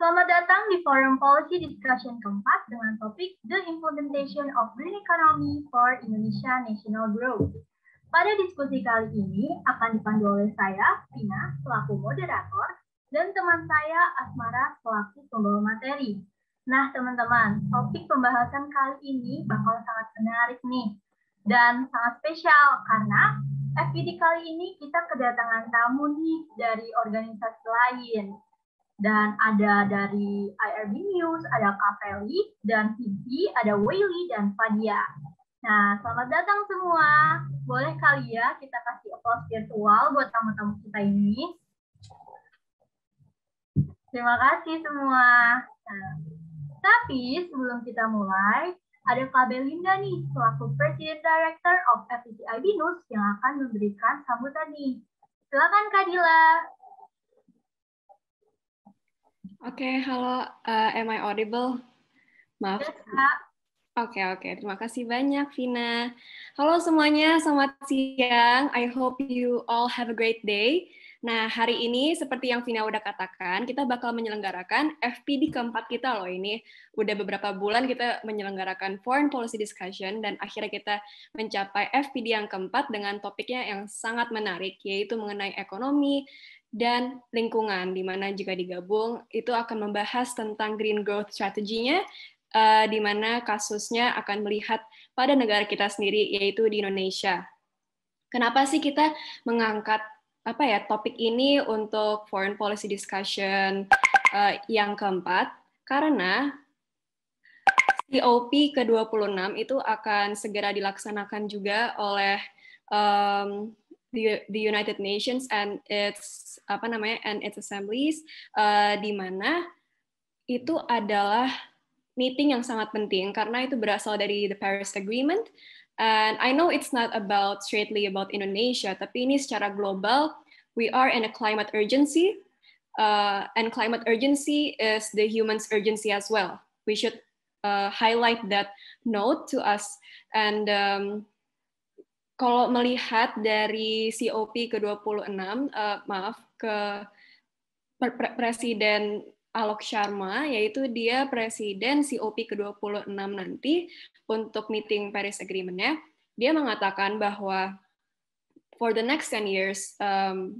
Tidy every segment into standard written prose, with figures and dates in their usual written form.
Selamat datang di Forum Policy Discussion keempat dengan topik The Implementation of Green Economy for Indonesia National Growth. Pada diskusi kali ini akan dipandu oleh saya, Vina, selaku moderator, dan teman saya, Asmara, selaku pembawa materi. Nah, teman-teman, topik pembahasan kali ini bakal sangat menarik nih, dan sangat spesial karena FPD kali ini kita kedatangan tamu nih dari organisasi lain. Dan ada dari IRB News, ada Kak Feli, dan Vivi, ada Weili, dan Fadia. Nah, selamat datang semua. Boleh kali ya kita kasih applause virtual buat tamu-tamu kita ini. Terima kasih semua. Nah, tapi sebelum kita mulai, ada Kak Belinda nih, selaku President Director of FPD IB News yang akan memberikan sambutan nih. Silakan Kak Dila. Oke, halo, am I audible? Maaf. Yes, Kak. Oke, terima kasih banyak, Vina. Halo semuanya, selamat siang. I hope you all have a great day. Nah, hari ini seperti yang Vina udah katakan, kita bakal menyelenggarakan FPD keempat kita loh ini. Udah beberapa bulan kita menyelenggarakan Foreign Policy Discussion, dan akhirnya kita mencapai FPD yang keempat dengan topiknya yang sangat menarik, yaitu mengenai ekonomi dan lingkungan, di mana jika digabung, itu akan membahas tentang green growth strategy-nya, di mana kasusnya akan melihat pada negara kita sendiri, yaitu di Indonesia. Kenapa sih kita mengangkat topik ini untuk foreign policy discussion yang keempat? Karena COP ke-26 itu akan segera dilaksanakan juga oleh the United Nations and its assemblies, di mana itu adalah meeting yang sangat penting karena itu berasal dari the Paris Agreement. And I know it's not straightly about Indonesia, tapi ini secara global, we are in a climate urgency, and climate urgency is the human's urgency as well. We should highlight that note to us. And kalau melihat dari COP ke-26, ke Presiden Alok Sharma, yaitu dia Presiden COP ke-26 nanti untuk meeting Paris Agreement-nya, dia mengatakan bahwa for the next 10 years,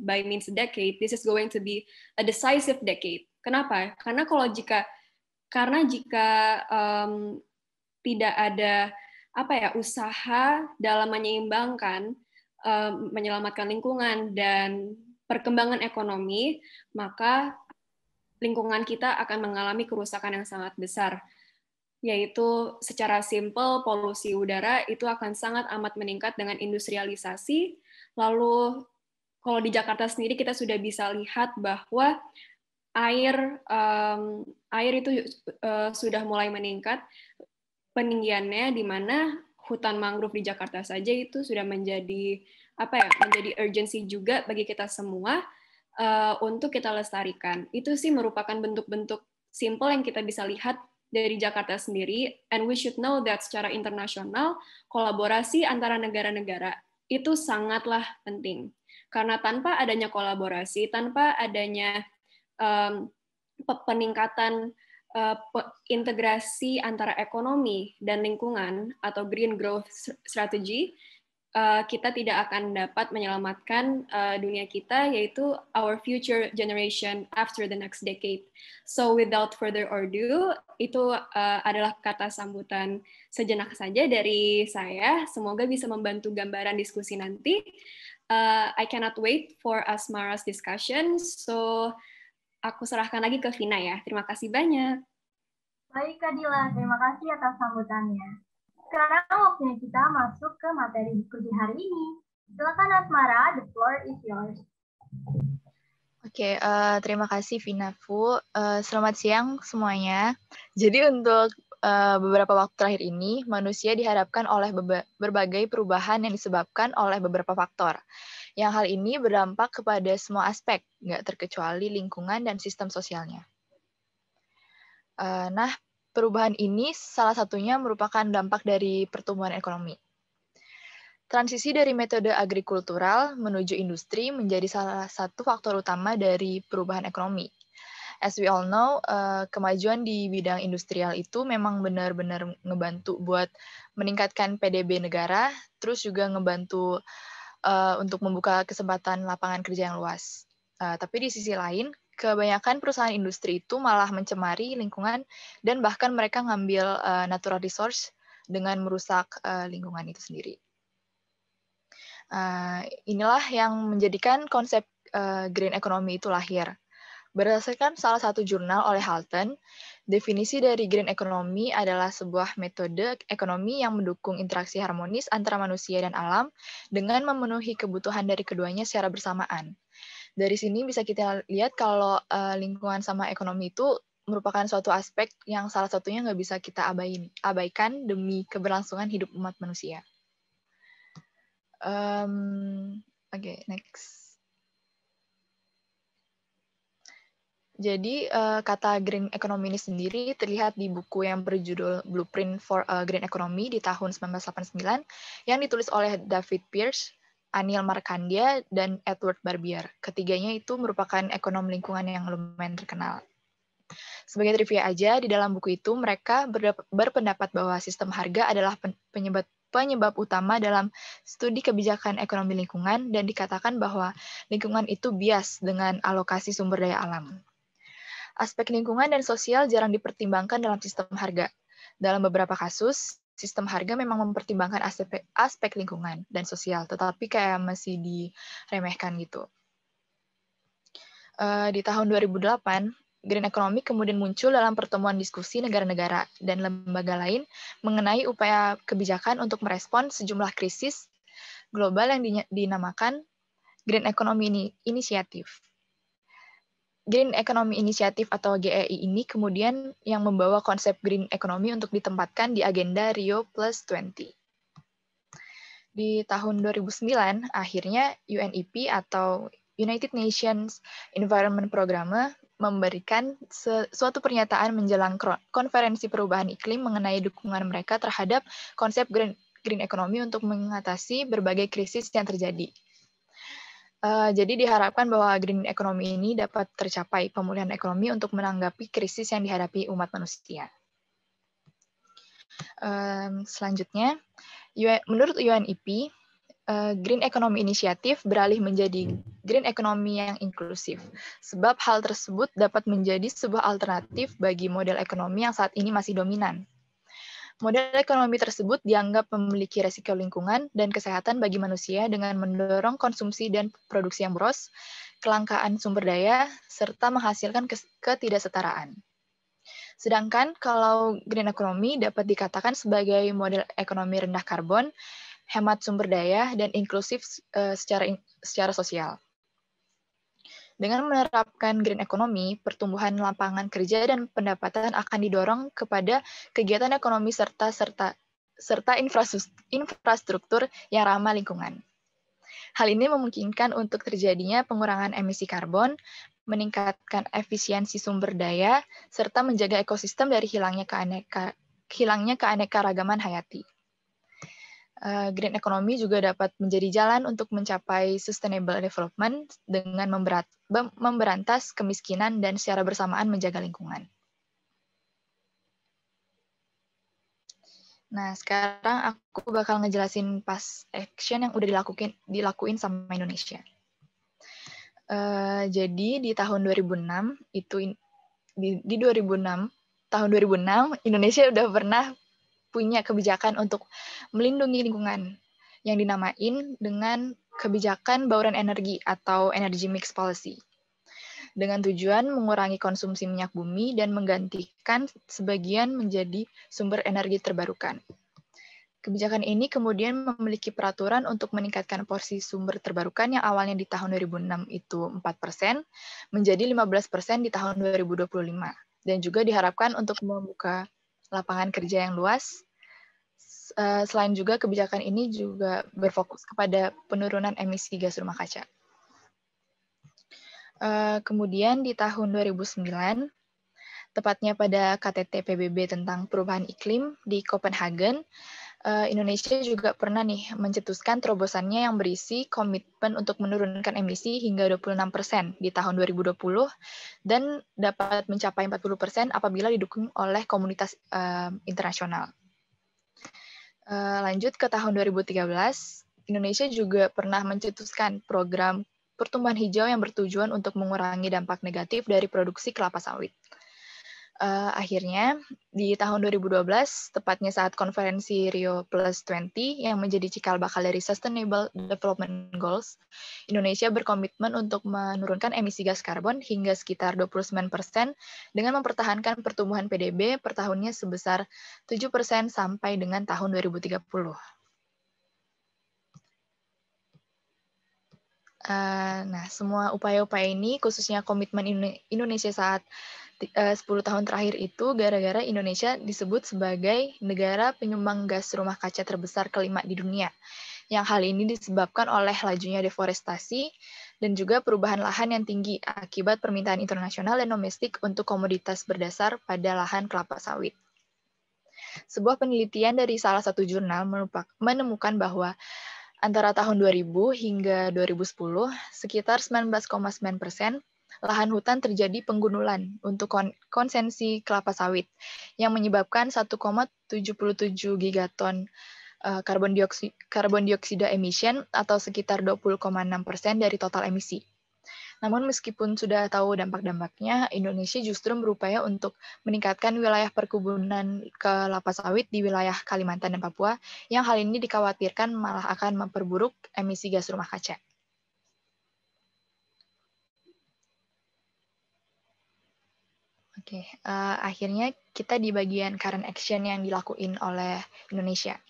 by means a decade, this is going to be a decisive decade. Kenapa? Karena jika tidak ada usaha dalam menyeimbangkan menyelamatkan lingkungan dan perkembangan ekonomi, maka lingkungan kita akan mengalami kerusakan yang sangat besar, yaitu secara simpel polusi udara itu akan sangat amat meningkat dengan industrialisasi. Lalu kalau di Jakarta sendiri kita sudah bisa lihat bahwa air itu sudah mulai meningkat peninggiannya, di mana hutan mangrove di Jakarta saja itu sudah menjadi urgensi juga bagi kita semua untuk kita lestarikan. Itu sih merupakan bentuk-bentuk simple yang kita bisa lihat dari Jakarta sendiri, and we should know that secara internasional kolaborasi antara negara-negara itu sangatlah penting. Karena tanpa adanya kolaborasi, tanpa adanya peningkatan integrasi antara ekonomi dan lingkungan atau green growth strategy, kita tidak akan dapat menyelamatkan dunia kita, yaitu our future generation after the next decade. So without further ado, itu adalah kata sambutan sejenak saja dari saya. Semoga bisa membantu gambaran diskusi nanti. I cannot wait for Asmara's discussion. So aku serahkan lagi ke Vina ya. Terima kasih banyak. Baik Kak Dila, terima kasih atas sambutannya. Sekarang waktunya kita masuk ke materi diskusi hari ini. Silakan Asmara, the floor is yours. Oke, terima kasih Vinafu. Selamat siang semuanya. Jadi untuk beberapa waktu terakhir ini, manusia dihadapkan oleh berbagai perubahan yang disebabkan oleh beberapa faktor. Yang hal ini berdampak kepada semua aspek, nggak terkecuali lingkungan dan sistem sosialnya. Nah, perubahan ini salah satunya merupakan dampak dari pertumbuhan ekonomi. Transisi dari metode agrikultural menuju industri menjadi salah satu faktor utama dari perubahan ekonomi. as we all know, kemajuan di bidang industrial itu memang benar-benar ngebantu buat meningkatkan PDB negara, terus juga ngebantu untuk membuka kesempatan lapangan kerja yang luas. Tapi di sisi lain, kebanyakan perusahaan industri itu malah mencemari lingkungan dan bahkan mereka ngambil natural resource dengan merusak lingkungan itu sendiri. Inilah yang menjadikan konsep green economy itu lahir. Berdasarkan salah satu jurnal oleh Halton, definisi dari green economy adalah sebuah metode ekonomi yang mendukung interaksi harmonis antara manusia dan alam dengan memenuhi kebutuhan dari keduanya secara bersamaan. Dari sini bisa kita lihat kalau lingkungan sama ekonomi itu merupakan suatu aspek yang salah satunya nggak bisa kita abaikan demi keberlangsungan hidup umat manusia. Oke, next. Jadi, kata green economy ini sendiri terlihat di buku yang berjudul Blueprint for a Green Economy di tahun 1989 yang ditulis oleh David Pearce, Anil Markandia, dan Edward Barbier. Ketiganya itu merupakan ekonom lingkungan yang lumayan terkenal. Sebagai trivia aja, di dalam buku itu mereka berpendapat bahwa sistem harga adalah penyebab utama dalam studi kebijakan ekonomi lingkungan dan dikatakan bahwa lingkungan itu bias dengan alokasi sumber daya alam. Aspek lingkungan dan sosial jarang dipertimbangkan dalam sistem harga. Dalam beberapa kasus, sistem harga memang mempertimbangkan aspek lingkungan dan sosial, tetapi kayak masih diremehkan gitu. Di tahun 2008, Green Economy kemudian muncul dalam pertemuan diskusi negara-negara dan lembaga lain mengenai upaya kebijakan untuk merespons sejumlah krisis global yang dinamakan Green Economy Initiative. Green Economy Initiative atau GEI ini kemudian yang membawa konsep green economy untuk ditempatkan di agenda Rio Plus 20. Di tahun 2009, akhirnya UNEP atau United Nations Environment Programme memberikan suatu pernyataan menjelang konferensi perubahan iklim mengenai dukungan mereka terhadap konsep green economy untuk mengatasi berbagai krisis yang terjadi. Jadi diharapkan bahwa green economy ini dapat tercapai pemulihan ekonomi untuk menanggapi krisis yang dihadapi umat manusia. Selanjutnya, menurut UNEP, Green Economy Initiative beralih menjadi green economy yang inklusif, sebab hal tersebut dapat menjadi sebuah alternatif bagi model ekonomi yang saat ini masih dominan. Model ekonomi tersebut dianggap memiliki resiko lingkungan dan kesehatan bagi manusia dengan mendorong konsumsi dan produksi yang boros, kelangkaan sumber daya, serta menghasilkan ketidaksetaraan. Sedangkan kalau green economy dapat dikatakan sebagai model ekonomi rendah karbon, hemat sumber daya, dan inklusif secara sosial. Dengan menerapkan green economy, pertumbuhan lapangan kerja dan pendapatan akan didorong kepada kegiatan ekonomi serta infrastruktur yang ramah lingkungan. Hal ini memungkinkan untuk terjadinya pengurangan emisi karbon, meningkatkan efisiensi sumber daya, serta menjaga ekosistem dari hilangnya keanekaragaman hayati. Green economy juga dapat menjadi jalan untuk mencapai sustainable development dengan memberantas kemiskinan dan secara bersamaan menjaga lingkungan. Nah, sekarang aku bakal ngejelasin past action yang udah dilakuin sama Indonesia. Jadi di tahun 2006 tahun 2006 Indonesia udah pernah punya kebijakan untuk melindungi lingkungan yang dinamain dengan kebijakan bauran energi atau Energy Mix Policy dengan tujuan mengurangi konsumsi minyak bumi dan menggantikan sebagian menjadi sumber energi terbarukan. Kebijakan ini kemudian memiliki peraturan untuk meningkatkan porsi sumber terbarukan yang awalnya di tahun 2006 itu 4%, menjadi 15% di tahun 2025. Dan juga diharapkan untuk membuka lapangan kerja yang luas. Selain juga kebijakan ini juga berfokus kepada penurunan emisi gas rumah kaca. Kemudian di tahun 2009, tepatnya pada KTT PBB tentang perubahan iklim di Copenhagen, Indonesia juga pernah nih mencetuskan terobosannya yang berisi komitmen untuk menurunkan emisi hingga 26% di tahun 2020 dan dapat mencapai 40% apabila didukung oleh komunitas internasional. Lanjut ke tahun 2013, Indonesia juga pernah mencetuskan program pertumbuhan hijau yang bertujuan untuk mengurangi dampak negatif dari produksi kelapa sawit. Akhirnya, di tahun 2012, tepatnya saat konferensi Rio Plus 20 yang menjadi cikal bakal dari Sustainable Development Goals, Indonesia berkomitmen untuk menurunkan emisi gas karbon hingga sekitar 29% dengan mempertahankan pertumbuhan PDB per tahunnya sebesar 7% sampai dengan tahun 2030. Nah, semua upaya-upaya ini, khususnya komitmen Indonesia saat 10 tahun terakhir itu, gara-gara Indonesia disebut sebagai negara penyumbang gas rumah kaca terbesar kelima di dunia. Yang hal ini disebabkan oleh lajunya deforestasi dan juga perubahan lahan yang tinggi akibat permintaan internasional dan domestik untuk komoditas berdasar pada lahan kelapa sawit. Sebuah penelitian dari salah satu jurnal menemukan bahwa antara tahun 2000 hingga 2010, sekitar 19,9% lahan hutan terjadi penggundulan untuk konsumsi kelapa sawit, yang menyebabkan 1,77 gigaton karbon dioksida emission atau sekitar 20,6% dari total emisi. Namun meskipun sudah tahu dampak-dampaknya, Indonesia justru berupaya untuk meningkatkan wilayah perkebunan kelapa sawit di wilayah Kalimantan dan Papua, yang hal ini dikhawatirkan malah akan memperburuk emisi gas rumah kaca. Oke, akhirnya kita di bagian current action yang dilakuin oleh Indonesia.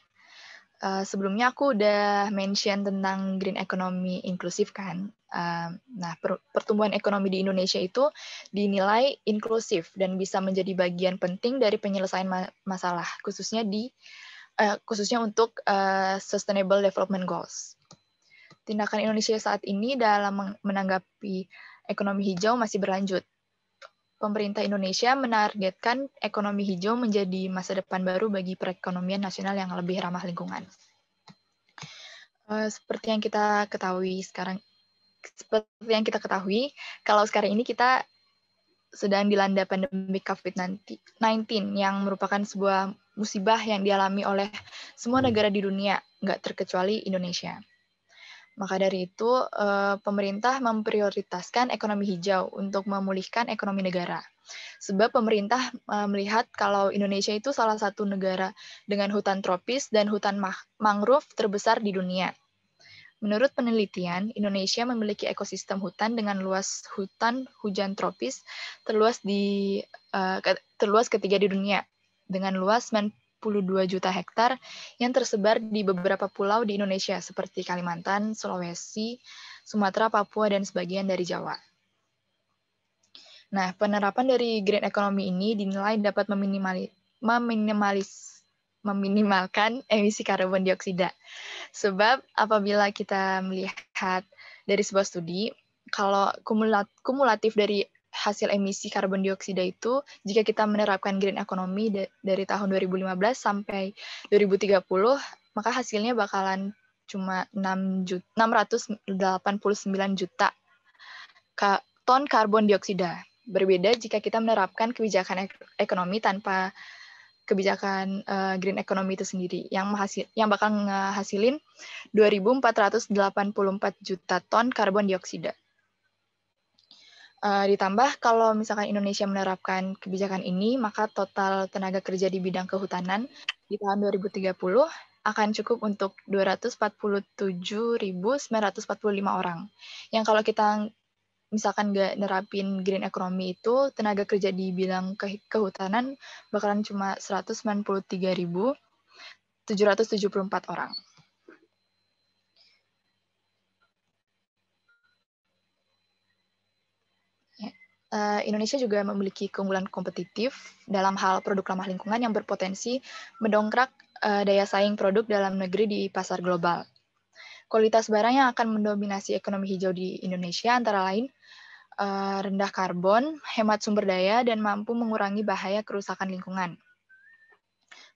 Sebelumnya aku udah mention tentang green economy inklusif kan. Nah, pertumbuhan ekonomi di Indonesia itu dinilai inklusif dan bisa menjadi bagian penting dari penyelesaian masalah, khususnya untuk Sustainable Development Goals. Tindakan Indonesia saat ini dalam menanggapi ekonomi hijau masih berlanjut. Pemerintah Indonesia menargetkan ekonomi hijau menjadi masa depan baru bagi perekonomian nasional yang lebih ramah lingkungan. Seperti yang kita ketahui, kalau sekarang ini kita sedang dilanda pandemi COVID-19 yang merupakan sebuah musibah yang dialami oleh semua negara di dunia, nggak terkecuali Indonesia. Maka dari itu, pemerintah memprioritaskan ekonomi hijau untuk memulihkan ekonomi negara. Sebab pemerintah melihat kalau Indonesia itu salah satu negara dengan hutan tropis dan hutan mangrove terbesar di dunia. Menurut penelitian, Indonesia memiliki ekosistem hutan dengan luas hutan hujan tropis terluas ketiga di dunia, dengan luas 92 juta hektar yang tersebar di beberapa pulau di Indonesia seperti Kalimantan, Sulawesi, Sumatera, Papua, dan sebagian dari Jawa. Nah, penerapan dari green economy ini dinilai dapat meminimalkan emisi karbon dioksida. Sebab apabila kita melihat dari sebuah studi, kalau kumulatif dari hasil emisi karbon dioksida itu, jika kita menerapkan green economy dari tahun 2015 sampai 2030, maka hasilnya bakalan cuma 689 juta ton karbon dioksida. Berbeda jika kita menerapkan kebijakan ekonomi tanpa kebijakan green economy itu sendiri, yang bakal ngehasilin 2.484 juta ton karbon dioksida. Ditambah kalau misalkan Indonesia menerapkan kebijakan ini, maka total tenaga kerja di bidang kehutanan di tahun 2030 akan cukup untuk 247.945 orang. Yang kalau kita misalkan nggak nerapin green economy itu, tenaga kerja di bidang kehutanan bakalan cuma 193.774 orang. Indonesia juga memiliki keunggulan kompetitif dalam hal produk ramah lingkungan yang berpotensi mendongkrak daya saing produk dalam negeri di pasar global. Kualitas barang yang akan mendominasi ekonomi hijau di Indonesia antara lain rendah karbon, hemat sumber daya, dan mampu mengurangi bahaya kerusakan lingkungan.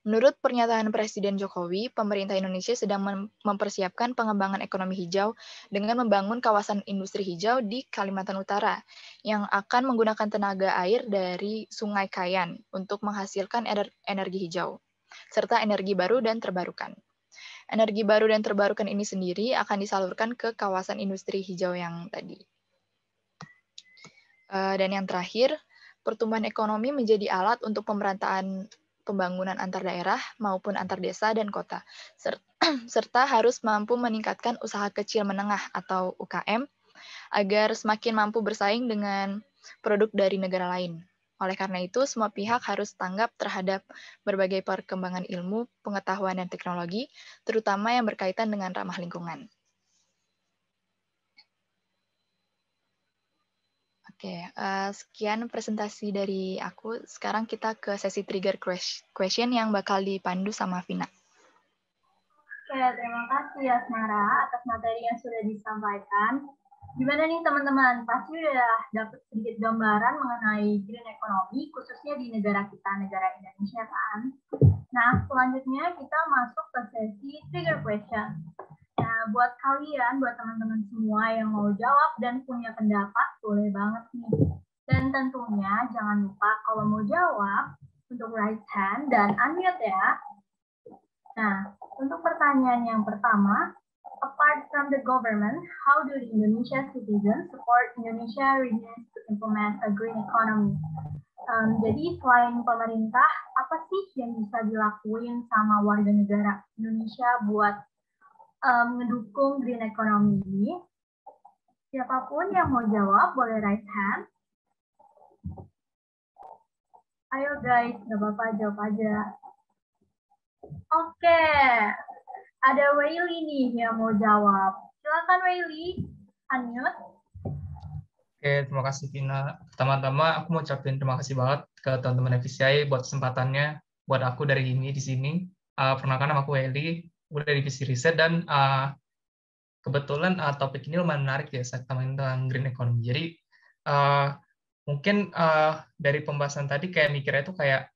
Menurut pernyataan Presiden Jokowi, pemerintah Indonesia sedang mempersiapkan pengembangan ekonomi hijau dengan membangun kawasan industri hijau di Kalimantan Utara yang akan menggunakan tenaga air dari Sungai Kayan untuk menghasilkan energi hijau, serta energi baru dan terbarukan. Energi baru dan terbarukan ini sendiri akan disalurkan ke kawasan industri hijau yang tadi. Dan yang terakhir, pertumbuhan ekonomi menjadi alat untuk pemerataan pembangunan antar daerah maupun antar desa dan kota, serta harus mampu meningkatkan usaha kecil menengah atau UKM agar semakin mampu bersaing dengan produk dari negara lain. Oleh karena itu, semua pihak harus tanggap terhadap berbagai perkembangan ilmu, pengetahuan, dan teknologi, terutama yang berkaitan dengan ramah lingkungan. Oke, sekian presentasi dari aku. Sekarang kita ke sesi trigger question yang bakal dipandu sama Vina. Oke, terima kasih Asmara atas materi yang sudah disampaikan. Gimana nih teman-teman? Pasti udah dapat sedikit gambaran mengenai green economy, khususnya di negara kita, negara Indonesia kan? Nah, selanjutnya kita masuk ke sesi trigger question. Nah, buat kalian, buat teman-teman semua yang mau jawab dan punya pendapat, boleh banget nih. Dan tentunya jangan lupa kalau mau jawab, untuk raise hand dan unmute ya. Nah, untuk pertanyaan yang pertama, apart from the government, how do the Indonesia citizens support Indonesia regions to implement a green economy? Jadi selain pemerintah, apa sih yang bisa dilakuin sama warga negara Indonesia buat mendukung green economy ini? Siapapun yang mau jawab, boleh raise hand. Ayo guys, nggak apa-apa, jawab aja. Oke, ada Waili nih yang mau jawab. Silakan Waili, unmute. Oke, terima kasih Vina. Pertama-tama aku mau ucapin terima kasih banget ke teman-teman FVCI buat kesempatannya buat aku dari ini di sini. Perkenalkan nama aku Waili, udah dari divisi riset dan kebetulan topik ini lumayan menarik ya saat tentang green economy. Jadi mungkin dari pembahasan tadi kayak mikirnya itu kayak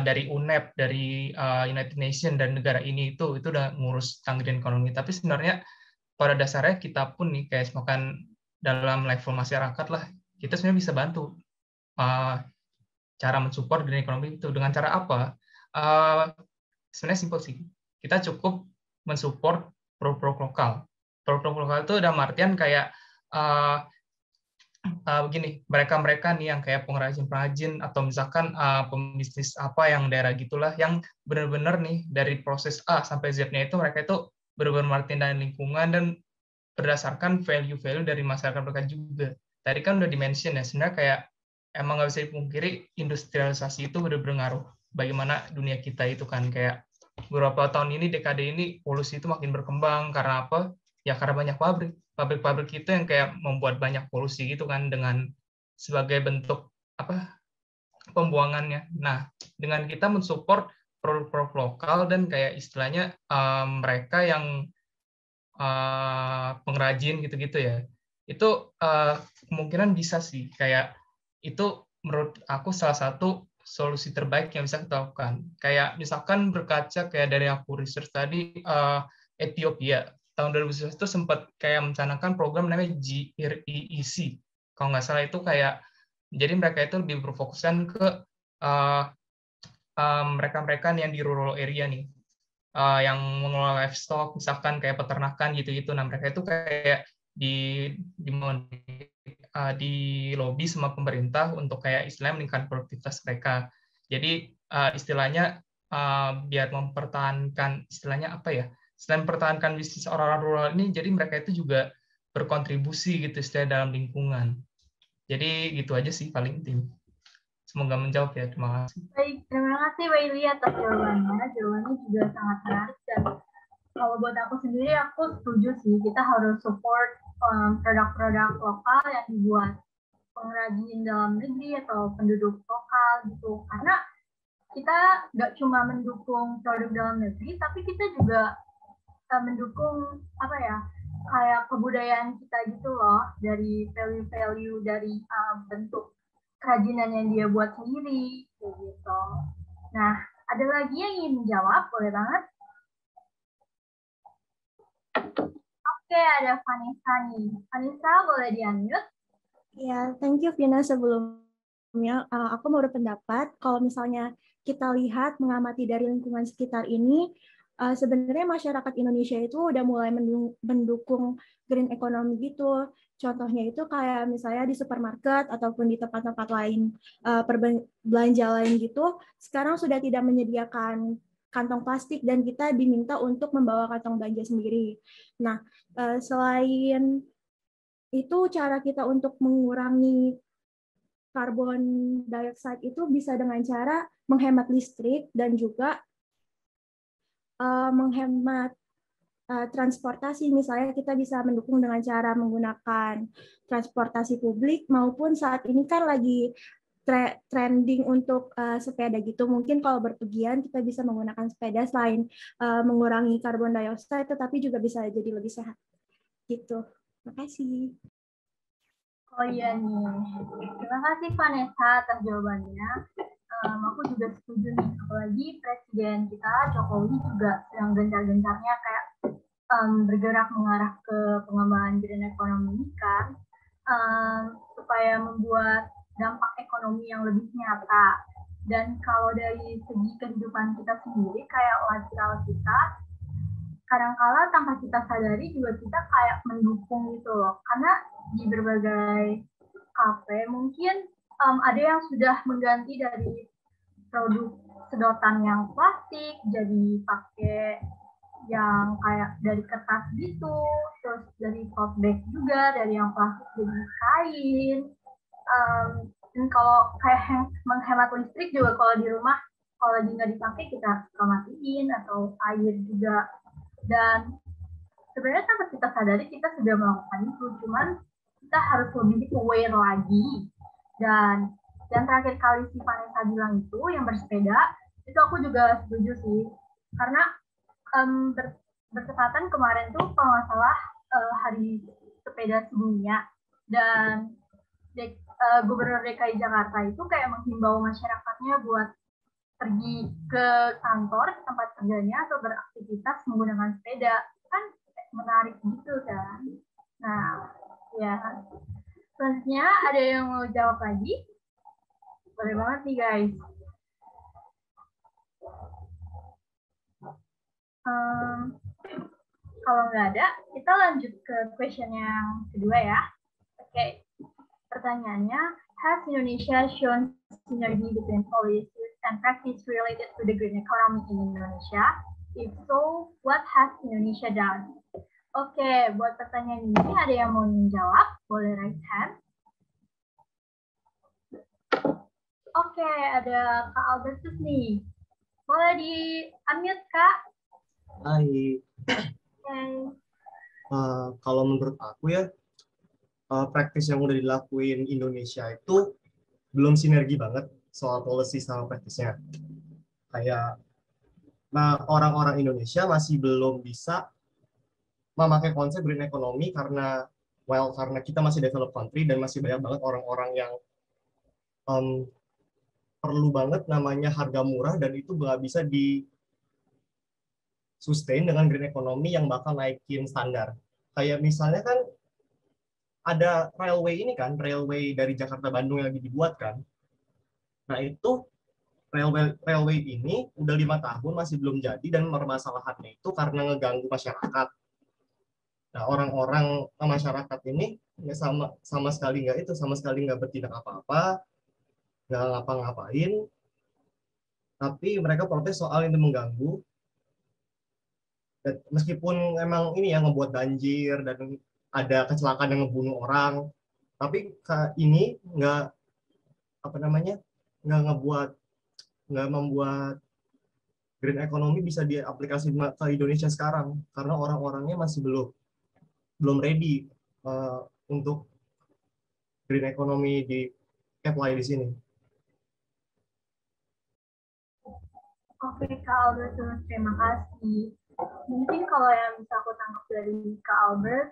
dari UNEP, dari United Nations dan negara ini itu udah ngurus tentang green economy. Tapi sebenarnya pada dasarnya kita pun nih kayak semakin dalam level masyarakat lah, kita sebenarnya bisa bantu cara mensupport green economy itu. Dengan cara apa? Sebenarnya simpel sih. Kita cukup mensupport produk lokal. Produk lokal itu dalam artian kayak begini, mereka nih yang kayak pengrajin-pengrajin atau misalkan pembisnis apa yang daerah gitulah yang benar-benar nih dari proses A sampai Z-nya itu mereka itu benar-benar merhatiin lingkungan dan berdasarkan value-value dari masyarakat mereka juga. Tadi kan udah di-mention ya, sebenarnya kayak emang nggak bisa dipungkiri industrialisasi itu benar-benar ngaruh bagaimana dunia kita itu kan kayak beberapa tahun ini, dekade ini polusi itu makin berkembang karena apa? Ya karena banyak pabrik itu yang kayak membuat banyak polusi gitu kan dengan sebagai bentuk pembuangannya. Nah, dengan kita mensupport produk-produk lokal dan kayak istilahnya mereka yang pengrajin gitu-gitu ya, itu kemungkinan bisa sih kayak itu menurut aku salah satu solusi terbaik yang bisa kita lakukan. Kayak misalkan berkaca kayak dari aku research tadi, Ethiopia tahun 2011 itu sempat kayak mencanangkan program namanya GREEC. Kalau nggak salah itu kayak, jadi mereka itu lebih berfokuskan ke mereka-mereka yang di rural area nih, yang mengelola livestock, misalkan kayak peternakan gitu-gitu. Nah mereka itu kayak di lobby sama pemerintah untuk kayak istilahnya meningkatkan produktivitas mereka. Jadi istilahnya biar mempertahankan istilahnya apa ya? Selain mempertahankan bisnis orang-orang rural ini, jadi mereka itu juga berkontribusi gitu istilah dalam lingkungan. Jadi gitu aja sih paling intinya. Semoga menjawab ya. Terima kasih. Baik, terima kasih Waili atas jawabannya. Jawabannya juga sangat menarik dan kalau buat aku sendiri aku setuju sih kita harus support produk-produk lokal yang dibuat pengrajin dalam negeri atau penduduk lokal gitu. Karena kita nggak cuma mendukung produk dalam negeri, tapi kita juga mendukung kayak kebudayaan kita gitu loh, dari value-value dari bentuk kerajinan yang dia buat sendiri kayak gitu. Nah, Ada lagi yang ingin menjawab? Boleh banget. Oke, ada Vanessa nih. Vanessa, boleh di-unmute? Ya, thank you Vina. Sebelumnya, aku mau berpendapat kalau misalnya kita lihat mengamati dari lingkungan sekitar ini, sebenarnya masyarakat Indonesia itu udah mulai mendukung green economy gitu. Contohnya itu kayak misalnya di supermarket ataupun di tempat-tempat lain, belanja lain gitu, sekarang sudah tidak menyediakan kantong plastik dan kita diminta untuk membawa kantong belanja sendiri. Nah, selain itu cara kita untuk mengurangi karbon dioksida itu bisa dengan cara menghemat listrik dan juga menghemat transportasi. Misalnya kita bisa mendukung dengan cara menggunakan transportasi publik maupun saat ini kan lagi trending untuk sepeda gitu. Mungkin kalau berpergian kita bisa menggunakan sepeda selain mengurangi karbon dioksida, tetapi juga bisa jadi lebih sehat. Gitu. Terima kasih. Oh iya nih. Terima kasih Vanessa atas jawabannya. Aku juga setuju nih. Apalagi Presiden kita Jokowi juga sedang gencar-gencarnya kayak bergerak mengarah ke pengembangan green economy ini kan, supaya membuat dampak ekonomi yang lebih nyata. Dan kalau dari segi kehidupan kita sendiri, kayak lifestyle kita, kadang-kala tanpa kita sadari juga kita kayak mendukung gitu loh. Karena di berbagai kafe mungkin ada yang sudah mengganti dari produk sedotan yang plastik jadi pakai yang kayak dari kertas gitu, terus dari tote bag juga dari yang plastik jadi kain. Dan kalau kayak menghemat listrik juga kalau di rumah, kalau lagi nggak dipakai kita suka matiin atau air juga. Dan sebenarnya tanpa kita sadari kita sudah melakukan itu, cuman kita harus lebih aware lagi. Dan yang terakhir kali si Vanessa bilang itu yang bersepeda, itu aku juga setuju sih, karena bertepatan kemarin tuh kalau nggak salah hari sepeda sedunia, dan Gubernur DKI Jakarta itu kayak menghimbau masyarakatnya buat pergi ke kantor, ke tempat kerjanya, atau beraktivitas menggunakan sepeda. Kan menarik gitu kan. Nah, ya. Selanjutnya ada yang mau jawab lagi? Boleh banget nih guys. Kalau nggak ada, kita lanjut ke question yang kedua ya. Oke. Pertanyaannya, has Indonesia shown synergy between policies and practice related to the green economy in Indonesia? If so, what has Indonesia done? Oke, buat pertanyaan ini ada yang mau menjawab? Boleh raise hand. Oke, ada Kak Albertus nih. Boleh di-unmute, Kak? Hai. Okay. Kalau menurut aku ya, praktis yang udah dilakuin Indonesia itu belum sinergi banget soal policy sama praktisnya. Kayak, nah orang-orang Indonesia masih belum bisa memakai konsep green economy karena kita masih developed country dan masih banyak banget orang-orang yang perlu banget namanya harga murah dan itu nggak bisa di sustain dengan green economy yang bakal naikin standar. Kayak misalnya kan ada railway dari Jakarta Bandung yang lagi dibuat kan. Nah itu railway ini udah 5 tahun masih belum jadi dan permasalahannya itu karena ngeganggu masyarakat. Nah orang-orang masyarakat ini sama sekali nggak bertindak apa-apa, nggak ngapa-ngapain, tapi mereka protes soal ini mengganggu. Dan meskipun emang ini yang ngebuat banjir dan ada kecelakaan yang ngebunuh orang, tapi ini nggak membuat green economy bisa diaplikasikan ke Indonesia sekarang karena orang-orangnya masih belum ready untuk green economy di apply di sini. Oke, Kak Albert, terima kasih. Mungkin kalau yang bisa aku tangkap dari Kak Albert,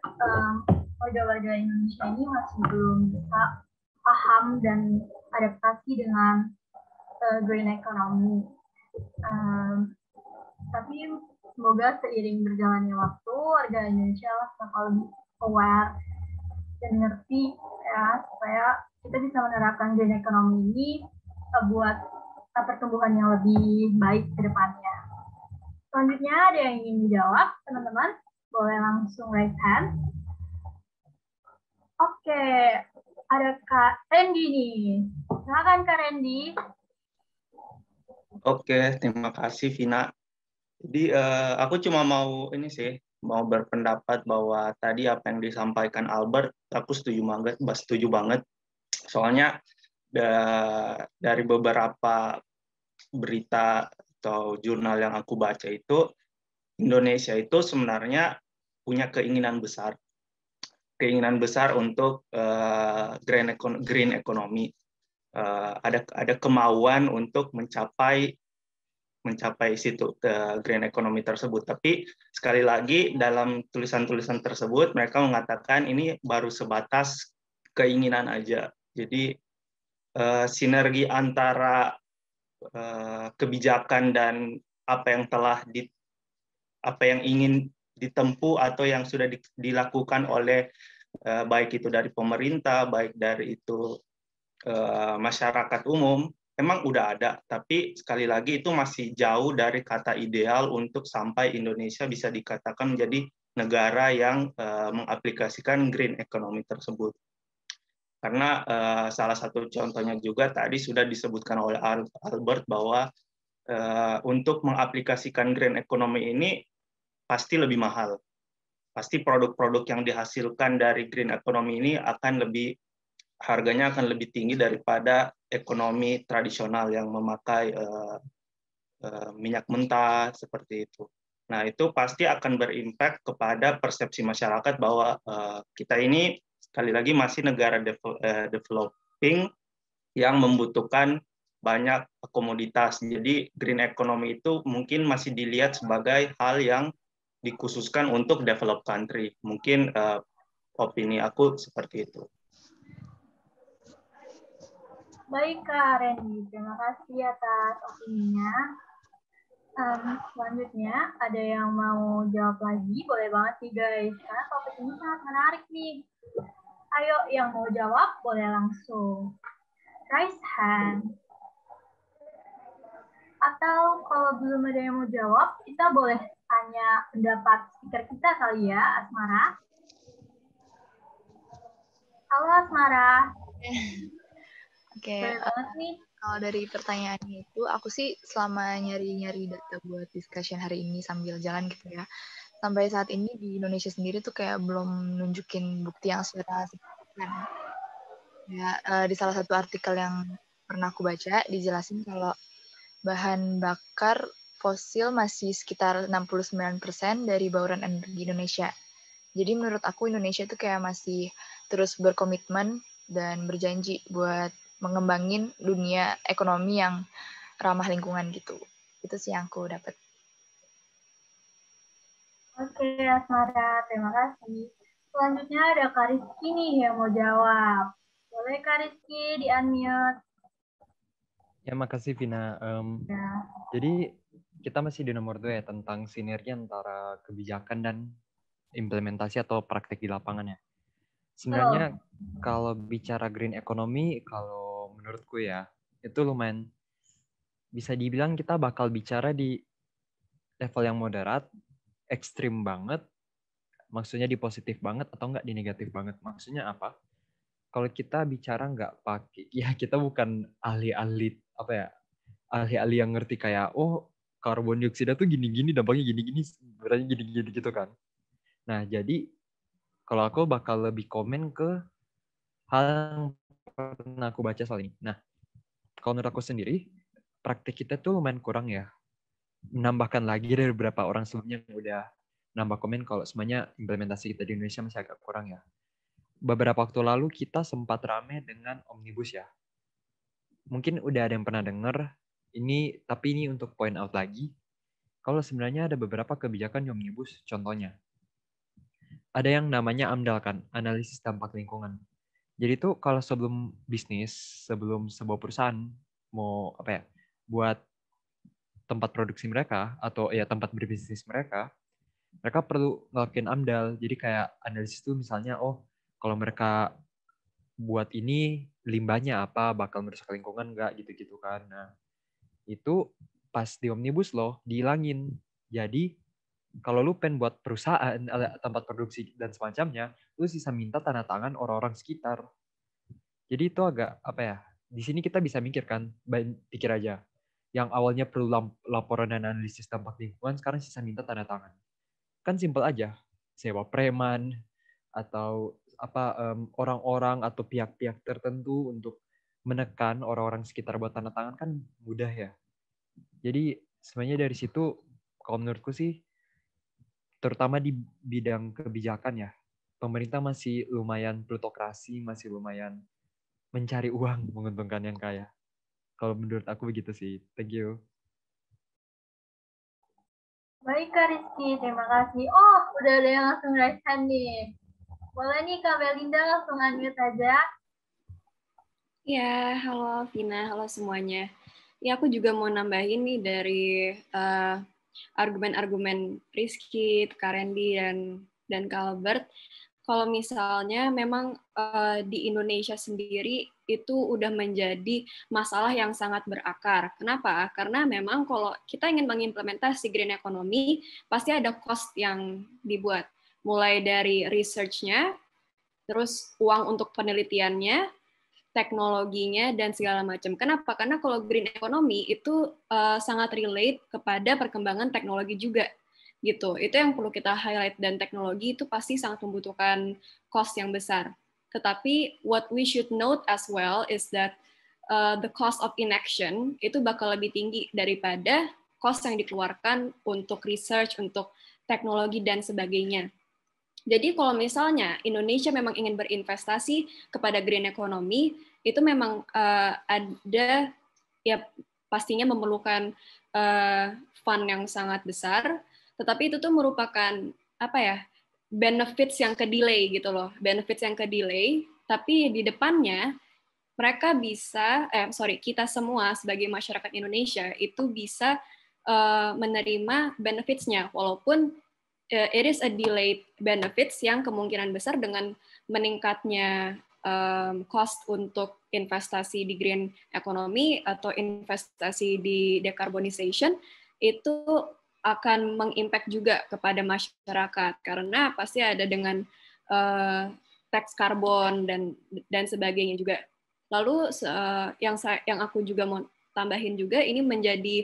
warga-warga Indonesia ini masih belum bisa paham dan adaptasi dengan green economy. Tapi semoga seiring berjalannya waktu, warga Indonesia bakal lebih aware dan ngerti ya, supaya kita bisa menerapkan green economy ini buat pertumbuhan yang lebih baik ke depannya. Selanjutnya ada yang ingin menjawab, teman-teman? Boleh langsung raise hand. Oke, ada Kak Randy nih. Silakan Kak Randy. Oke, terima kasih Vina. Jadi aku cuma mau berpendapat bahwa tadi apa yang disampaikan Albert, aku setuju banget. Soalnya dari beberapa berita atau jurnal yang aku baca itu, Indonesia itu sebenarnya punya keinginan besar untuk green economy. Ada kemauan untuk mencapai green economy tersebut. Tapi sekali lagi dalam tulisan-tulisan tersebut mereka mengatakan ini baru sebatas keinginan aja. Jadi sinergi antara kebijakan dan apa yang ingin ditempuh atau yang sudah dilakukan oleh baik itu dari pemerintah, baik dari itu masyarakat umum, memang udah ada, tapi sekali lagi itu masih jauh dari kata ideal untuk sampai Indonesia bisa dikatakan menjadi negara yang mengaplikasikan green economy tersebut. Karena salah satu contohnya juga tadi sudah disebutkan oleh Albert bahwa untuk mengaplikasikan green economy ini pasti lebih mahal. Pasti produk-produk yang dihasilkan dari green economy ini harganya akan lebih tinggi daripada ekonomi tradisional yang memakai minyak mentah seperti itu. Nah, itu pasti akan berimpact kepada persepsi masyarakat bahwa kita ini sekali lagi masih negara developing yang membutuhkan banyak komoditas. Jadi green economy itu mungkin masih dilihat sebagai hal yang dikhususkan untuk developed country. Mungkin opini aku seperti itu. Baik Kak Randy, terima kasih atas opininya. Selanjutnya ada yang mau jawab lagi, boleh banget nih guys, karena topik ini sangat menarik nih. Ayo yang mau jawab boleh langsung raise hand. Atau kalau belum ada yang mau jawab, kita boleh tanya pendapat speaker kita kali ya, Asmara. Halo Asmara. Oke, Boleh banget nih. kalau dari pertanyaannya itu, aku sih selama nyari-nyari data buat discussion hari ini sambil jalan gitu ya, sampai saat ini di Indonesia sendiri tuh kayak belum nunjukin bukti yang secara signifikan. Ya, di salah satu artikel yang pernah aku baca, dijelasin kalau bahan bakar fosil masih sekitar 69% dari bauran energi Indonesia. Jadi menurut aku Indonesia itu kayak masih terus berkomitmen dan berjanji buat mengembangin dunia ekonomi yang ramah lingkungan gitu. Itu sih yang aku dapat. Oke, Asmara, terima kasih. Selanjutnya ada Kak Rizky nih yang mau jawab. Boleh Kak Rizky di-unmute. Ya, makasih Vina. Jadi kita masih di nomor 2 ya, tentang sinergi antara kebijakan dan implementasi atau praktek di lapangan ya. Sebenarnya kalau bicara green economy, kalau menurutku ya, itu lumayan bisa dibilang kita bakal bicara di level yang moderat, ekstrim banget, maksudnya di positif banget atau enggak di negatif banget. Maksudnya apa? Kalau kita bicara nggak pakai, ya kita bukan ahli-ahli apa ya, ahli-ahli yang ngerti kayak, oh karbon dioksida tuh gini-gini, dampaknya gini-gini, sebenarnya gini-gini gitu kan. Nah, jadi kalau aku bakal lebih komen ke hal yang pernah aku baca soal ini. Nah, kalau menurut aku sendiri, praktik kita tuh lumayan kurang ya. Menambahkan lagi dari beberapa orang sebelumnya yang udah nambah komen kalau semuanya implementasi kita di Indonesia masih agak kurang ya. Beberapa waktu lalu kita sempat rame dengan Omnibus ya. Mungkin udah ada yang pernah dengar ini, tapi ini untuk point out lagi. Kalau sebenarnya ada beberapa kebijakan Omnibus, contohnya ada yang namanya AMDAL kan, analisis dampak lingkungan. Jadi tuh kalau sebelum bisnis, sebelum sebuah perusahaan mau buat tempat produksi mereka atau ya tempat berbisnis mereka perlu ngelakuin AMDAL. Jadi kayak analisis itu misalnya, oh kalau mereka buat ini limbahnya apa, bakal merusak lingkungan nggak, gitu-gitu kan. Nah, itu pas di Omnibus Law dihilangin. Jadi kalau lu pengen buat perusahaan, tempat produksi dan semacamnya, lu sisa minta tanda tangan orang-orang sekitar. Jadi itu agak apa ya? Di sini kita bisa mikir kan, pikir aja. Yang awalnya perlu laporan dan analisis dampak lingkungan, sekarang sisa minta tanda tangan. Kan simpel aja, sewa preman atau apa orang-orang atau pihak-pihak tertentu untuk menekan orang-orang sekitar buat tanda tangan kan mudah ya. Jadi sebenarnya dari situ kalau menurutku sih terutama di bidang kebijakan ya, pemerintah masih lumayan plutokrasi, masih lumayan mencari uang menguntungkan yang kaya. Kalau menurut aku begitu sih. Thank you. Baik Kak Rizky, terima kasih. Oh, udah ada yang langsung raise hand nih. Boleh nih Kak Belinda langsung unmute aja. Ya, halo Vina, halo semuanya. Ya, aku juga mau nambahin nih dari argumen-argumen Rizky, Kak Randy, dan Kak Albert. Kalau misalnya memang di Indonesia sendiri itu udah menjadi masalah yang sangat berakar. Kenapa? Karena memang kalau kita ingin mengimplementasi green economy, pasti ada cost yang dibuat. Mulai dari research-nya, terus uang untuk penelitiannya, teknologinya, dan segala macam. Kenapa? Karena kalau green economy itu sangat relate kepada perkembangan teknologi juga. Gitu. Itu yang perlu kita highlight, dan teknologi itu pasti sangat membutuhkan cost yang besar. Tetapi what we should note as well is that the cost of inaction itu bakal lebih tinggi daripada cost yang dikeluarkan untuk research, untuk teknologi, dan sebagainya. Jadi kalau misalnya Indonesia memang ingin berinvestasi kepada green economy, itu memang ada ya pastinya memerlukan fund yang sangat besar, tetapi itu tuh merupakan apa ya, benefits yang ke-delay gitu loh, benefits yang ke-delay, tapi di depannya mereka bisa, kita semua sebagai masyarakat Indonesia itu bisa menerima benefits-nya, walaupun it is a delayed benefits yang kemungkinan besar dengan meningkatnya cost untuk investasi di green economy atau investasi di decarbonization itu akan mengimpact juga kepada masyarakat, karena pasti ada dengan tax karbon dan sebagainya juga. Lalu yang aku juga mau tambahin juga, ini menjadi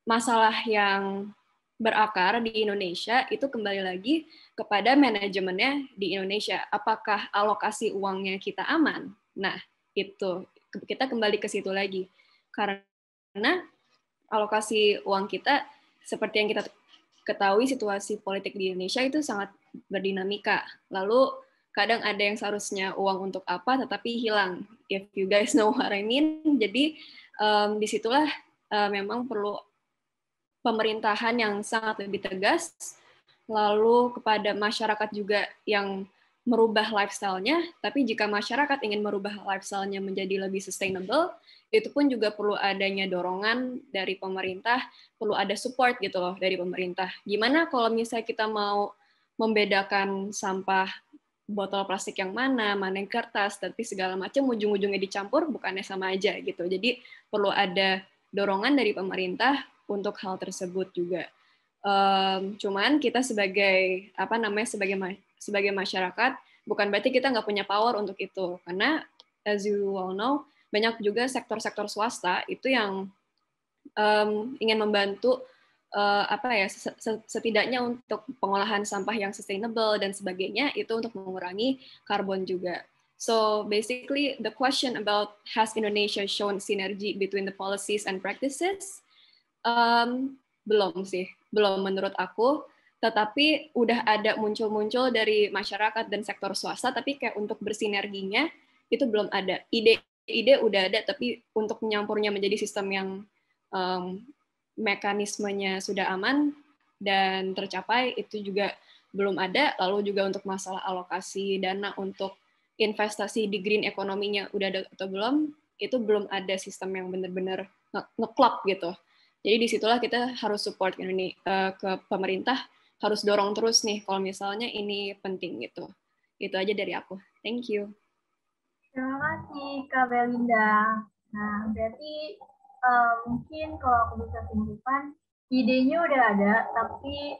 masalah yang berakar di Indonesia itu kembali lagi kepada manajemennya di Indonesia. Apakah alokasi uangnya kita aman? Nah, itu kita kembali ke situ lagi. Karena alokasi uang kita, seperti yang kita ketahui, situasi politik di Indonesia itu sangat berdinamika. Lalu kadang ada yang seharusnya uang untuk apa tetapi hilang. If you guys know what I mean. Jadi disitulah memang perlu pemerintahan yang sangat lebih tegas, lalu kepada masyarakat juga yang merubah lifestyle-nya, tapi jika masyarakat ingin merubah lifestyle-nya menjadi lebih sustainable, itu pun juga perlu adanya dorongan dari pemerintah, perlu ada support gitu loh dari pemerintah. Gimana kalau misalnya kita mau membedakan sampah botol plastik yang mana yang kertas, tapi segala macam ujung-ujungnya dicampur, bukannya sama aja gitu. Jadi perlu ada dorongan dari pemerintah untuk hal tersebut juga. Cuman kita sebagai sebagai masyarakat bukan berarti kita nggak punya power untuk itu, karena as you all know banyak juga sektor-sektor swasta itu yang ingin membantu setidaknya untuk pengolahan sampah yang sustainable dan sebagainya, itu untuk mengurangi karbon juga. So basically the question about has Indonesia shown synergy between the policies and practices? Belum menurut aku, tetapi udah ada muncul dari masyarakat dan sektor swasta, tapi kayak untuk bersinerginya itu belum ada. Ide udah ada, tapi untuk menyampurnya menjadi sistem yang mekanismenya sudah aman dan tercapai itu juga belum ada. Lalu juga untuk masalah alokasi dana untuk investasi di green economy-nya udah ada atau belum, itu belum ada sistem yang benar-benar ngeklop gitu. Jadi disitulah kita harus support ini ke pemerintah, harus dorong terus nih kalau misalnya ini penting gitu. Itu aja dari aku. Thank you. Terima kasih Kak Belinda. Nah, berarti mungkin kalau aku bisa simpulkan, idenya udah ada, tapi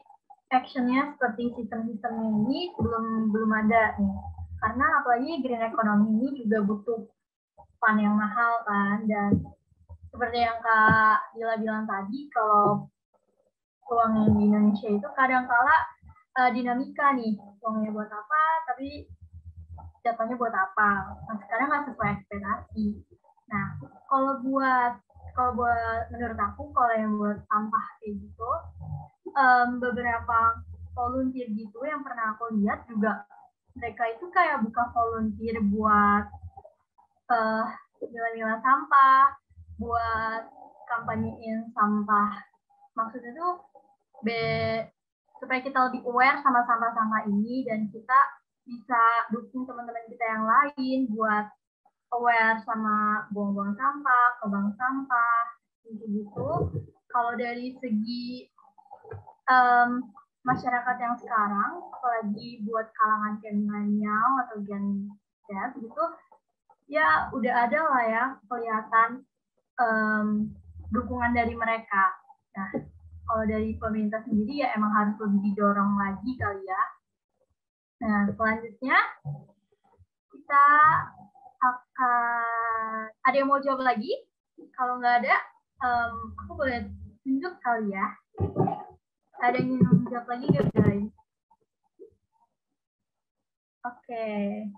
actionnya seperti sistem-sistemnya ini belum ada nih. Karena apalagi green economy ini juga butuh fund yang mahal kan, dan seperti yang Kak Dila bilang tadi, kalau uangnya di Indonesia itu kadang-kala dinamika nih, uangnya buat apa, tapi jatuhnya buat apa. Nah, sekarang nggak sesuai ekspektasi. Nah, kalau buat menurut aku, kalau yang buat sampah kayak gitu, beberapa volunteer gitu yang pernah aku lihat juga, mereka itu kayak buka volunteer buat milah-milah sampah, buat kampanyein sampah. Maksudnya tuh supaya kita lebih aware sama sampah-sampah ini, dan kita bisa dukung teman-teman kita yang lain buat aware sama buang-buang sampah, ke bank sampah, gitu-gitu. Kalau dari segi masyarakat yang sekarang, apalagi buat kalangan milenial atau Gen Z gitu, ya udah ada lah ya kelihatan dukungan dari mereka. Nah, kalau dari pemerintah sendiri ya emang harus lebih didorong lagi kali ya. Nah, selanjutnya kita akan, ada yang mau jawab lagi? Kalau nggak ada, aku boleh tunjuk kali ya. Ada yang ingin jawab lagi nggak, guys? Oke,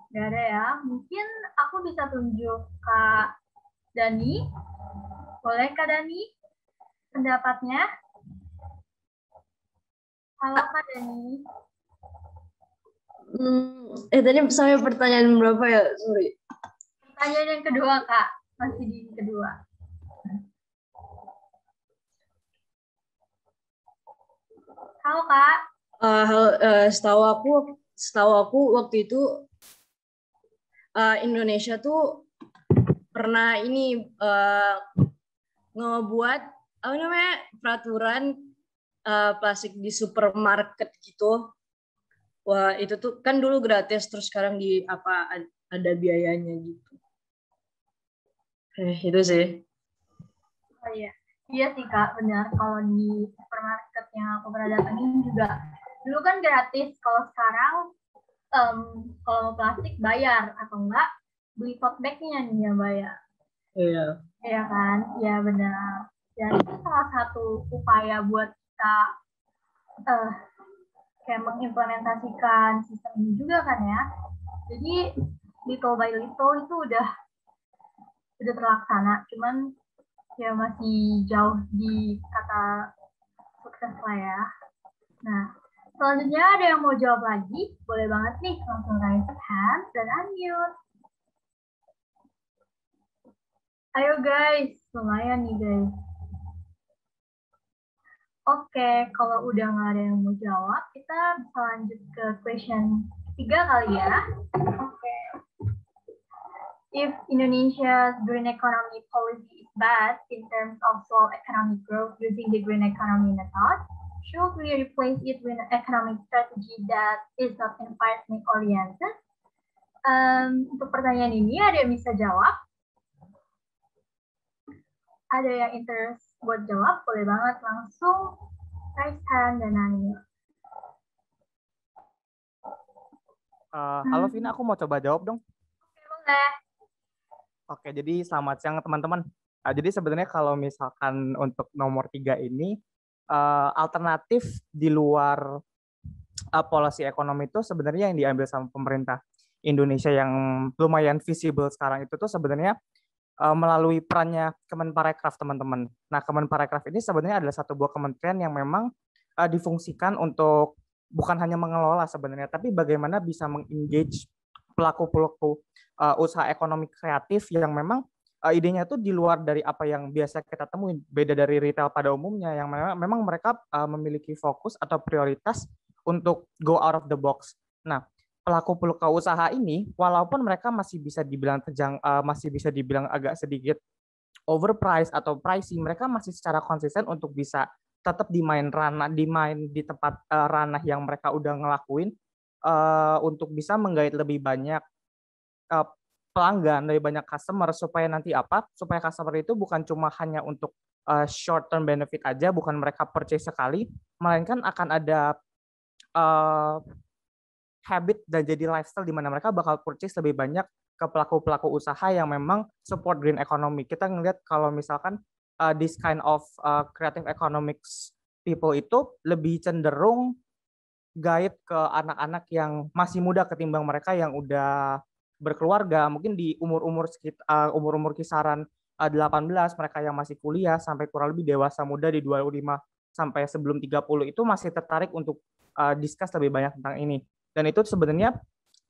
nggak ada ya. Mungkin aku bisa tunjuk Kak Dani. Boleh Kak Dani pendapatnya? Halo Kak Dani. Tadi sampai pertanyaan berapa ya? Sorry. Pertanyaan yang kedua, Kak. Masih di kedua. Halo, Kak. Setahu aku waktu itu Indonesia tuh pernah ini ngebuat apa namanya peraturan plastik di supermarket gitu. Wah, itu tuh kan dulu gratis, terus sekarang ada biayanya gitu. Itu sih. Oh iya. Iya sih Kak, benar. Kalau di supermarket yang aku pernah datangin juga, dulu kan gratis. Kalau sekarang, kalau mau plastik bayar, atau enggak beli tote bag-nya nih yang bayar. Iya. Iya kan? Iya benar. Dan itu salah satu upaya buat kita kayak mengimplementasikan sistem ini juga kan ya. Jadi little by little itu udah terlaksana, cuman ya masih jauh di kata sukses lah ya. Nah, selanjutnya ada yang mau jawab lagi? Boleh banget nih, langsung raise hand dan unmute. Ayo guys, lumayan nih guys. Oke, kalau udah nggak ada yang mau jawab, kita bisa lanjut ke question 3 kali ya. Oke. If Indonesia's green economy policy is bad in terms of slow economic growth using the green economy method, should we replace it with an economic strategy that is not environment oriented? Untuk pertanyaan ini ada yang bisa jawab? Ada yang interest buat jawab? Boleh banget langsung raise hand dan nanya. Halo Vina, aku mau coba jawab dong. Oke, boleh. Oke, jadi selamat siang teman-teman. Jadi sebenarnya kalau misalkan untuk nomor 3 ini, alternatif di luar policy ekonomi itu sebenarnya yang diambil sama pemerintah Indonesia yang lumayan visible sekarang itu tuh sebenarnya melalui perannya Kemenparekraf, teman-teman. Nah, Kemenparekraf ini sebenarnya adalah satu buah kementerian yang memang difungsikan untuk bukan hanya mengelola sebenarnya, tapi bagaimana bisa mengengage pelaku-pelaku usaha ekonomi kreatif yang memang idenya tuh di luar dari apa yang biasa kita temuin, beda dari retail pada umumnya yang memang mereka memiliki fokus atau prioritas untuk go out of the box. Nah, pelaku-pelaku usaha ini walaupun mereka masih bisa dibilang agak sedikit overprice atau pricing, mereka masih secara konsisten untuk bisa tetap di tempat ranah yang mereka udah ngelakuin untuk bisa menggait lebih banyak pelanggan, lebih banyak customer, supaya nanti supaya customer itu bukan cuma hanya untuk short term benefit aja, bukan mereka purchase sekali, melainkan akan ada habit dan jadi lifestyle di mana mereka bakal purchase lebih banyak ke pelaku-pelaku usaha yang memang support green economy. Kita ngelihat kalau misalkan this kind of creative economics people itu lebih cenderung guide ke anak-anak yang masih muda ketimbang mereka yang udah berkeluarga, mungkin di umur-umur kisaran 18, mereka yang masih kuliah sampai kurang lebih dewasa muda di 25 sampai sebelum 30 itu masih tertarik untuk discuss lebih banyak tentang ini. Dan itu sebenarnya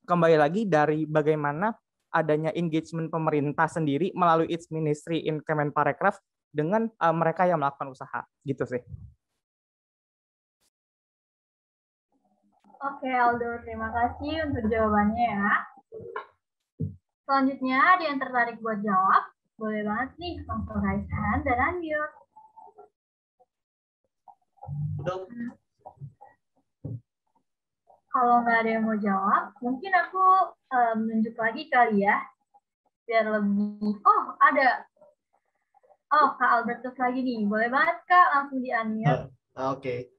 kembali lagi dari bagaimana adanya engagement pemerintah sendiri melalui its ministry in Kemenparekraf dengan mereka yang melakukan usaha, gitu sih. Oke Aldo, terima kasih untuk jawabannya ya. Selanjutnya ada yang tertarik buat jawab? Boleh banget nih, langsung raise hand dan unmute. Kalau nggak ada yang mau jawab, mungkin aku menunjuk lagi kali ya, biar lebih. Oh, ada. Oh, Kak Albertus lagi nih. Boleh banget Kak, langsung di unmute. Oke.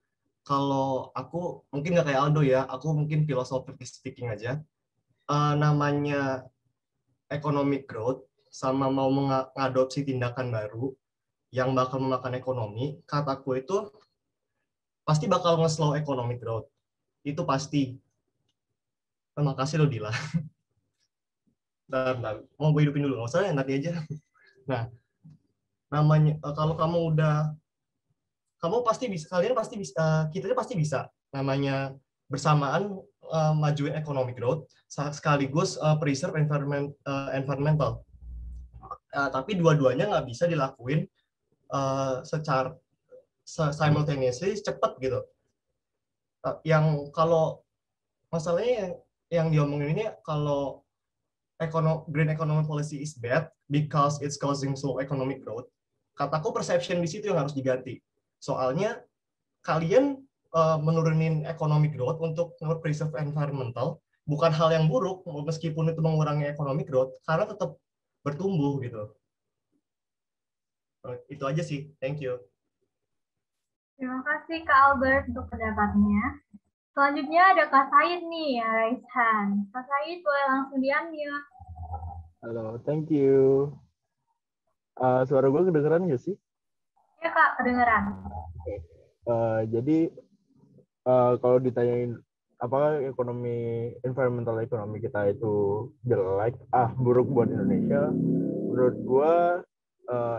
Kalau aku mungkin nggak kayak Aldo ya, aku mungkin philosophical speaking aja. Namanya economic growth sama mau mengadopsi tindakan baru yang bakal memakan ekonomi, kataku itu pasti bakal nge-slow economic growth. Itu pasti. Terima kasih lo Dila. Bentar, mau gue hidupin dulu, nggak usah ya, nanti aja. Nah, namanya kalau kamu pasti bisa, kalian pasti bisa, kita pasti bisa namanya bersamaan majuin economic growth sekaligus preserve environmental. Tapi dua-duanya nggak bisa dilakuin secara simultaneously cepat gitu. Yang kalau masalahnya yang diomongin ini, kalau green economic policy is bad because it's causing slow economic growth, kataku perception di situ yang harus diganti. Soalnya kalian menurunin economic growth untuk preserve environmental bukan hal yang buruk meskipun itu mengurangi economic growth, karena tetap bertumbuh gitu. Itu aja sih. Thank you. Terima kasih Kak Albert untuk pendapatnya. Selanjutnya ada Kak Said nih, yang raise hand. Kak Said boleh langsung di-unmute. Halo, thank you. Suara gue kedengeran nggak sih? Ya Kak, kedengeran. Okay. Jadi kalau ditanyain apakah environmental ekonomi kita itu jelek, buruk buat Indonesia, menurut gue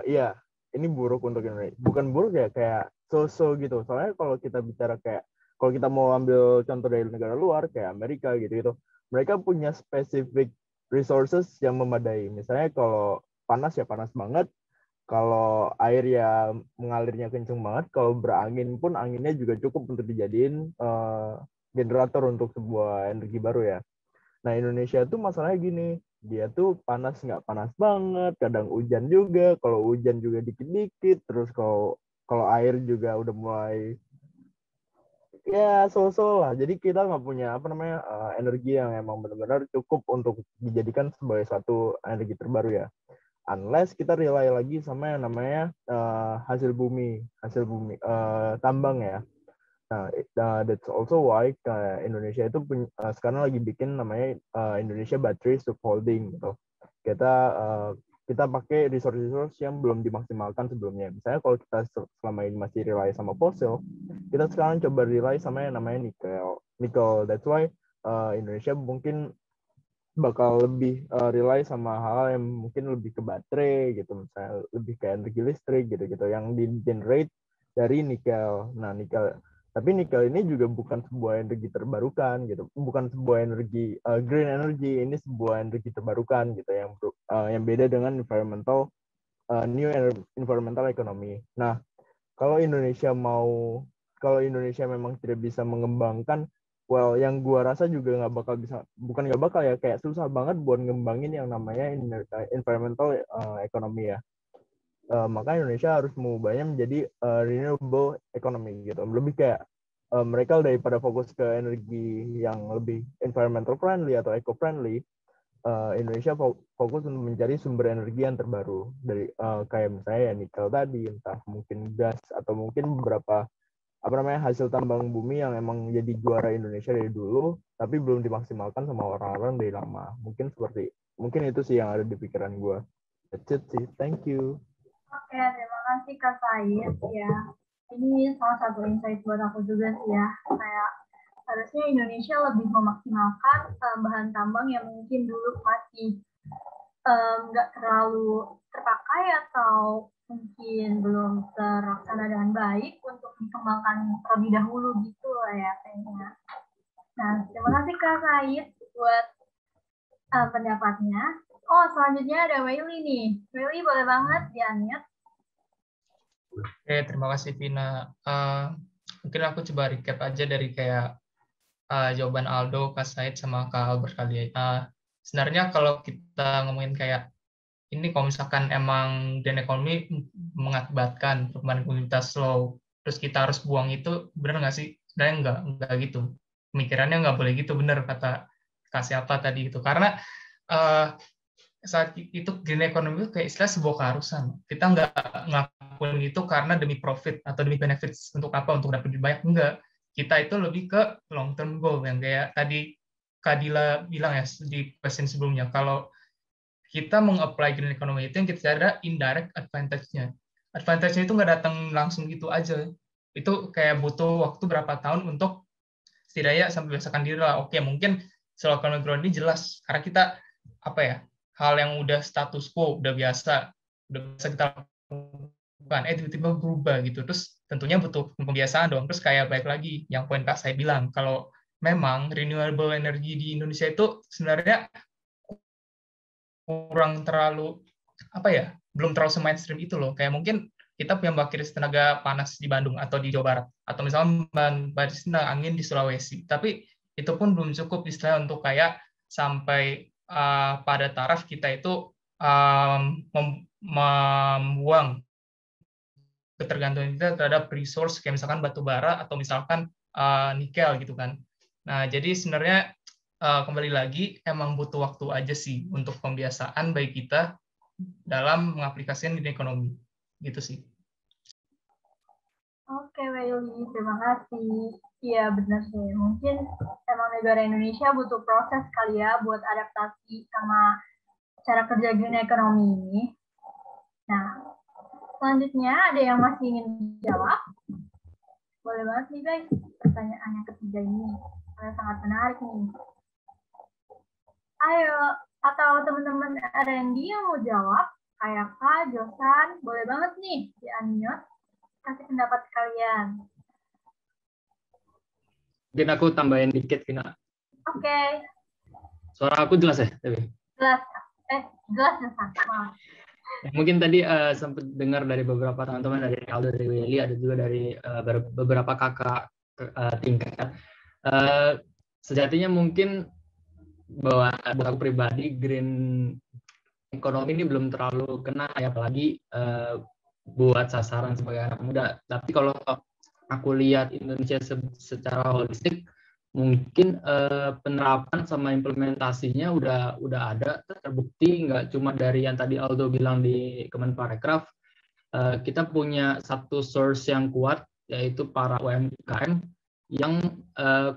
iya, ini buruk untuk Indonesia. Bukan buruk ya, kayak so-so gitu. Soalnya kalau kita bicara kalau kita mau ambil contoh dari negara luar kayak Amerika gitu, mereka punya specific resources yang memadai. Misalnya kalau panas ya panas banget, kalau air ya mengalirnya kenceng banget, kalau berangin pun anginnya juga cukup untuk dijadiin generator untuk sebuah energi baru ya. Nah Indonesia tuh masalahnya gini, dia tuh panas nggak panas banget, kadang hujan juga, kalau hujan juga dikit-dikit, terus kalau air juga udah mulai ya so-so lah. Jadi kita nggak punya energi yang emang benar-benar cukup untuk dijadikan sebagai suatu energi terbaru ya. Unless kita rely lagi sama yang namanya hasil bumi, tambang ya. Nah, that's also why Indonesia itu sekarang lagi bikin namanya Indonesia Battery Stockholding gitu. Kita pakai resource yang belum dimaksimalkan sebelumnya. Misalnya kalau kita selama ini masih rely sama fosil, kita sekarang coba rely sama yang namanya nikel. That's why Indonesia mungkin bakal lebih rely sama hal yang mungkin lebih ke baterai gitu, misalnya lebih ke energi listrik gitu yang di-generate dari nikel. Nah, tapi nikel ini juga bukan sebuah energi terbarukan gitu, bukan sebuah energi green energy, ini sebuah energi terbarukan gitu yang beda dengan new environmental economy. Nah, kalau Indonesia memang tidak bisa mengembangkan, yang gua rasa juga bukan nggak bakal ya, kayak susah banget buat ngembangin yang namanya environmental economy ya. maka Indonesia harus mengubahnya menjadi renewable economy gitu. Lebih kayak mereka daripada fokus ke energi yang lebih environmental friendly atau eco friendly, Indonesia fokus untuk mencari sumber energi yang terbaru dari kayak misalnya ya nikel tadi, entah mungkin gas atau mungkin beberapa hasil tambang bumi yang emang jadi juara Indonesia dari dulu tapi belum dimaksimalkan sama orang-orang dari lama. Mungkin itu sih yang ada di pikiran gue. That's it sih. Thank you. Oke, terima kasih Kak Said ya. Ini salah satu insight buat aku juga sih ya. Kayak harusnya Indonesia lebih memaksimalkan bahan tambang yang mungkin dulu masih nggak terlalu terpakai atau mungkin belum terlaksana dengan baik untuk dikembangkan terlebih dahulu gitu lah ya kayaknya. Nah, terima kasih Kak Said buat pendapatnya. Oh, selanjutnya ada Weili nih. Weili boleh banget di-unmute. Oke, terima kasih Vina. Mungkin aku coba recap aja dari kayak jawaban Aldo, Kak Said, sama Kak Albert kali ya. Sebenarnya kalau kita ngomongin kayak ini kalau misalkan emang green economy mengakibatkan perkembangan komunitas slow, terus kita harus buang itu, benar nggak sih? Sebenarnya nggak gitu. Pemikirannya nggak boleh gitu, benar kata siapa tadi itu. Karena saat itu green economy itu kayak istilah sebuah keharusan. Kita nggak ngelakuin itu karena demi profit atau demi benefits untuk apa? Untuk dapat lebih banyak, enggak. Kita itu lebih ke long term goal yang kayak tadi Kak Dila bilang ya di question sebelumnya. Kalau kita meng-apply green economy itu yang kita ada indirect advantage-nya. Advantage-nya itu nggak datang langsung gitu aja. Itu kayak butuh waktu berapa tahun untuk setidaknya sampai biasakan diri lah. Oke, mungkin slow economic growth ini jelas. Karena kita, hal yang udah status quo, udah biasa kita lakukan. Tiba-tiba berubah gitu. Terus tentunya butuh pembiasaan dong. Terus kayak baik lagi, yang poin Kak saya bilang, kalau memang renewable energy di Indonesia itu sebenarnya kurang terlalu belum terlalu se-mainstream itu loh. Kayak mungkin kita punya pembangkit tenaga panas di Bandung atau di Jawa Barat atau misalnya pembangkit angin di Sulawesi. Tapi itu pun belum cukup istilahnya untuk kayak sampai pada taraf kita itu membuang ketergantungan kita terhadap resource kayak misalkan batu bara atau misalkan nikel gitu kan. Nah, jadi sebenarnya kembali lagi emang butuh waktu aja sih untuk pembiasaan bagi kita dalam mengaplikasikan green economy gitu sih. Oke, Weili, terima kasih. Iya benar sih, mungkin emang negara Indonesia butuh proses kali ya buat adaptasi sama cara kerja green economy ini. Nah, selanjutnya ada yang masih ingin jawab? Boleh banget nih guys, pertanyaan yang ketiga ini sangat menarik nih. Ayo, atau teman-teman R&D yang mau jawab, kayak Kak, Josan, boleh banget nih di-unmute, kasih pendapat kalian. Mungkin aku tambahin dikit, Vina. Oke. Suara aku jelas ya? Tapi? Jelas. Jelas, Josan. Mungkin tadi sempat dengar dari beberapa teman-teman, dari Aldo, dari Weili, ada juga dari beberapa kakak tingkat. Sejatinya mungkin bahwa buat aku pribadi green economy ini belum terlalu kena ya, apalagi buat sasaran sebagai anak muda. Tapi kalau aku lihat Indonesia secara holistik, mungkin penerapan sama implementasinya udah ada, terbukti nggak cuma dari yang tadi Aldo bilang di Kemenparekraf. Kita punya satu source yang kuat, yaitu para UMKM yang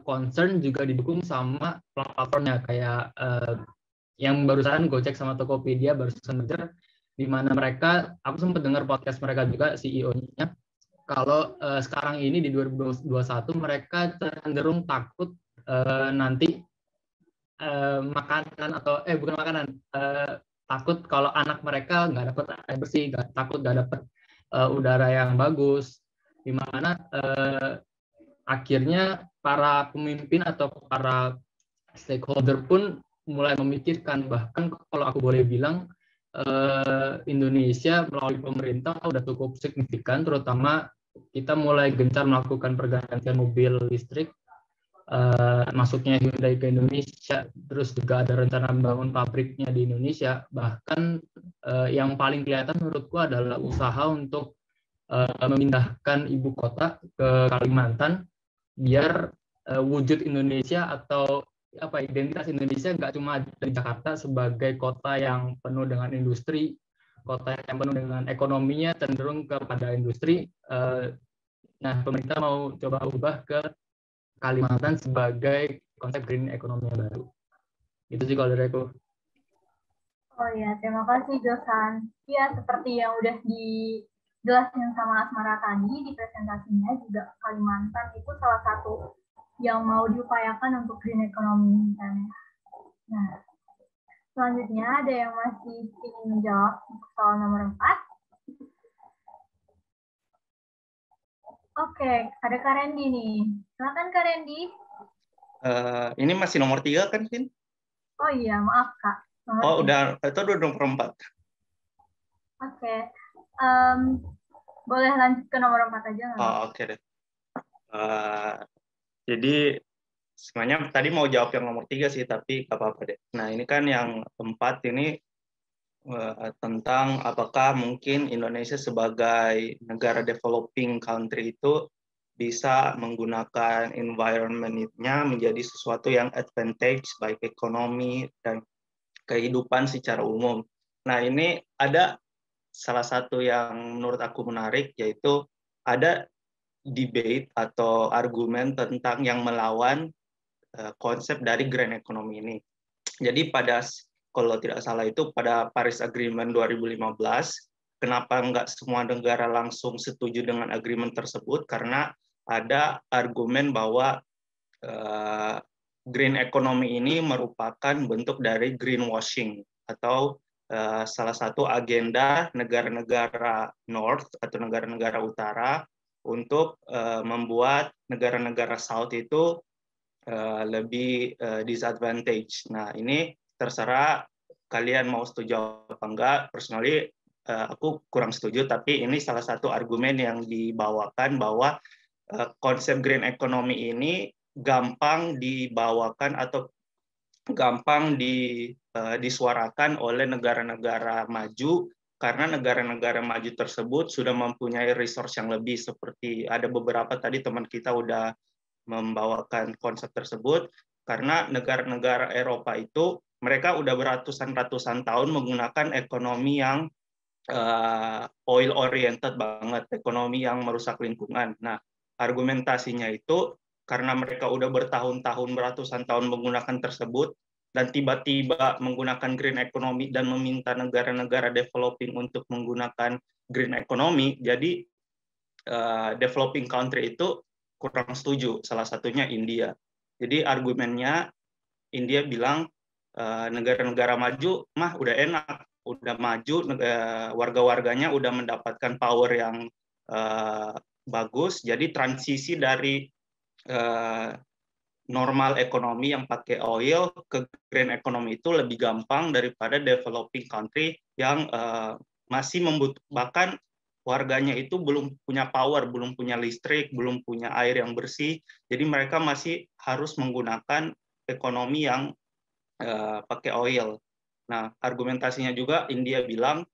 concern juga didukung sama platformnya, kayak yang barusan Gojek sama Tokopedia barusan merger, di mana mereka, aku sempat dengar podcast mereka juga, CEO-nya, kalau sekarang ini di 2021 mereka cenderung takut nanti makanan atau bukan makanan, takut kalau anak mereka nggak dapat air bersih, takut nggak dapat udara yang bagus, di mana akhirnya para pemimpin atau para stakeholder pun mulai memikirkan, bahkan kalau aku boleh bilang Indonesia melalui pemerintah udah cukup signifikan, terutama kita mulai gencar melakukan pergantian mobil listrik masuknya Hyundai ke Indonesia, terus juga ada rencana membangun pabriknya di Indonesia. Bahkan yang paling kelihatan menurutku adalah usaha untuk memindahkan ibu kota ke Kalimantan biar wujud Indonesia atau identitas Indonesia nggak cuma dari Jakarta sebagai kota yang penuh dengan industri, kota yang penuh dengan ekonominya cenderung kepada industri. Nah, pemerintah mau coba ubah ke Kalimantan sebagai konsep green economy yang baru. Itu sih kalau dari aku. Oh ya, terima kasih Josan. Ya, seperti yang udah dijelasin sama Asmara tadi di presentasinya, juga Kalimantan itu salah satu yang mau diupayakan untuk green economy misalnya. Nah, selanjutnya ada yang masih ingin menjawab untuk soal nomor 4. Oke, ada Kak Randy nih. Silakan Kak Randy. Ini masih nomor 3 kan, Vin? Oh iya, maaf Kak. Udah, itu udah nomor 4. Oke. Boleh lanjut ke nomor 4 aja nggak? Oke deh. Jadi sebenarnya tadi mau jawab yang nomor 3 sih, tapi nggak apa-apa deh. Nah, ini kan yang 4 ini tentang apakah mungkin Indonesia sebagai negara developing country itu bisa menggunakan environment-nya menjadi sesuatu yang advantage baik ekonomi dan kehidupan secara umum. Nah, ini ada salah satu yang menurut aku menarik, yaitu ada debate atau argumen tentang yang melawan konsep dari green economy ini. Jadi kalau tidak salah itu pada Paris Agreement 2015, kenapa nggak semua negara langsung setuju dengan agreement tersebut? Karena ada argumen bahwa green economy ini merupakan bentuk dari greenwashing atau salah satu agenda negara-negara North atau negara-negara Utara untuk membuat negara-negara South itu lebih disadvantage. Nah, ini terserah kalian mau setuju apa enggak. Personally, aku kurang setuju, tapi ini salah satu argumen yang dibawakan bahwa konsep green economy ini gampang dibawakan atau gampang disuarakan oleh negara-negara maju karena negara-negara maju tersebut sudah mempunyai resource yang lebih, seperti ada beberapa tadi teman kita udah membawakan konsep tersebut, karena negara-negara Eropa itu mereka udah beratusan-ratusan tahun menggunakan ekonomi yang oil oriented banget, ekonomi yang merusak lingkungan. Nah, argumentasinya itu karena mereka udah bertahun-tahun, beratusan tahun menggunakan tersebut, dan tiba-tiba menggunakan green economy dan meminta negara-negara developing untuk menggunakan green economy, jadi developing country itu kurang setuju, salah satunya India. Jadi argumennya India bilang negara-negara maju mah udah enak, udah maju, warga-warganya udah mendapatkan power yang bagus, jadi transisi dari normal ekonomi yang pakai oil ke green economy itu lebih gampang daripada developing country yang masih membutuhkan warganya itu belum punya power, belum punya listrik, belum punya air yang bersih, jadi mereka masih harus menggunakan ekonomi yang pakai oil. Nah, argumentasinya juga India bilang,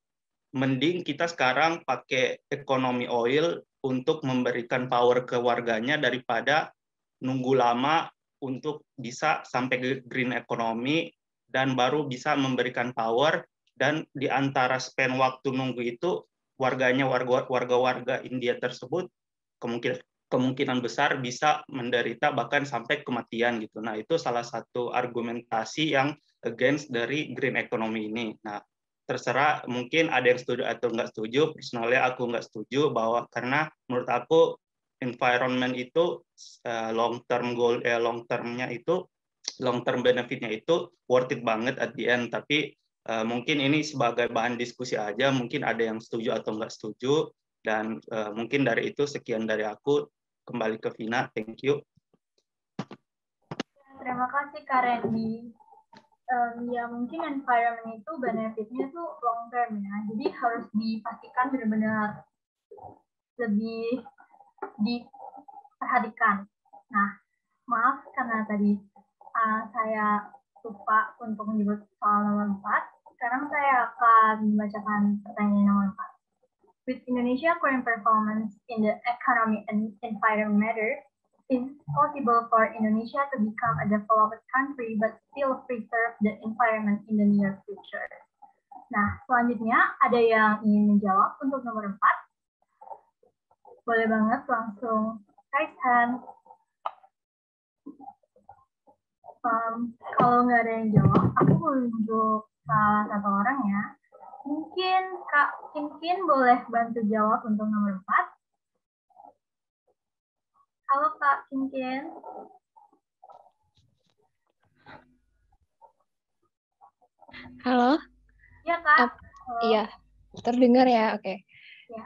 mending kita sekarang pakai ekonomi oil untuk memberikan power ke warganya daripada nunggu lama untuk bisa sampai ke green economy dan baru bisa memberikan power, dan di antara span waktu nunggu itu warga-warga India tersebut kemungkinan besar bisa menderita bahkan sampai kematian gitu. Nah, itu salah satu argumentasi yang against dari green economy ini. Nah, terserah, mungkin ada yang setuju atau nggak setuju. Personally aku nggak setuju, bahwa karena menurut aku environment itu long term goal, long termnya itu, long term benefitnya itu worth it banget at the end. Tapi mungkin ini sebagai bahan diskusi aja, mungkin ada yang setuju atau nggak setuju, dan mungkin dari itu sekian dari aku. Kembali ke Vina, thank you. Terima kasih Kak Randy. Ya mungkin environment itu benefitnya tuh long term ya, jadi harus dipastikan benar-benar lebih diperhatikan. Nah, Maaf karena tadi saya lupa untuk menyebut soal nomor 4. Sekarang saya akan membacakan pertanyaan nomor 4. With Indonesia current performance in the economy and environment matter, is it possible for Indonesia to become a developed country but still preserve the environment in the near future? Nah, selanjutnya ada yang ingin menjawab untuk nomor 4. Boleh banget langsung raise hand. Kalau nggak ada yang jawab, aku menunjuk salah satu orang ya. Mungkin Kak Kinkin boleh bantu jawab untuk nomor 4. Halo Kak Kinkin. Halo? Iya Kak. Iya, terdengar ya? Oke. Ya.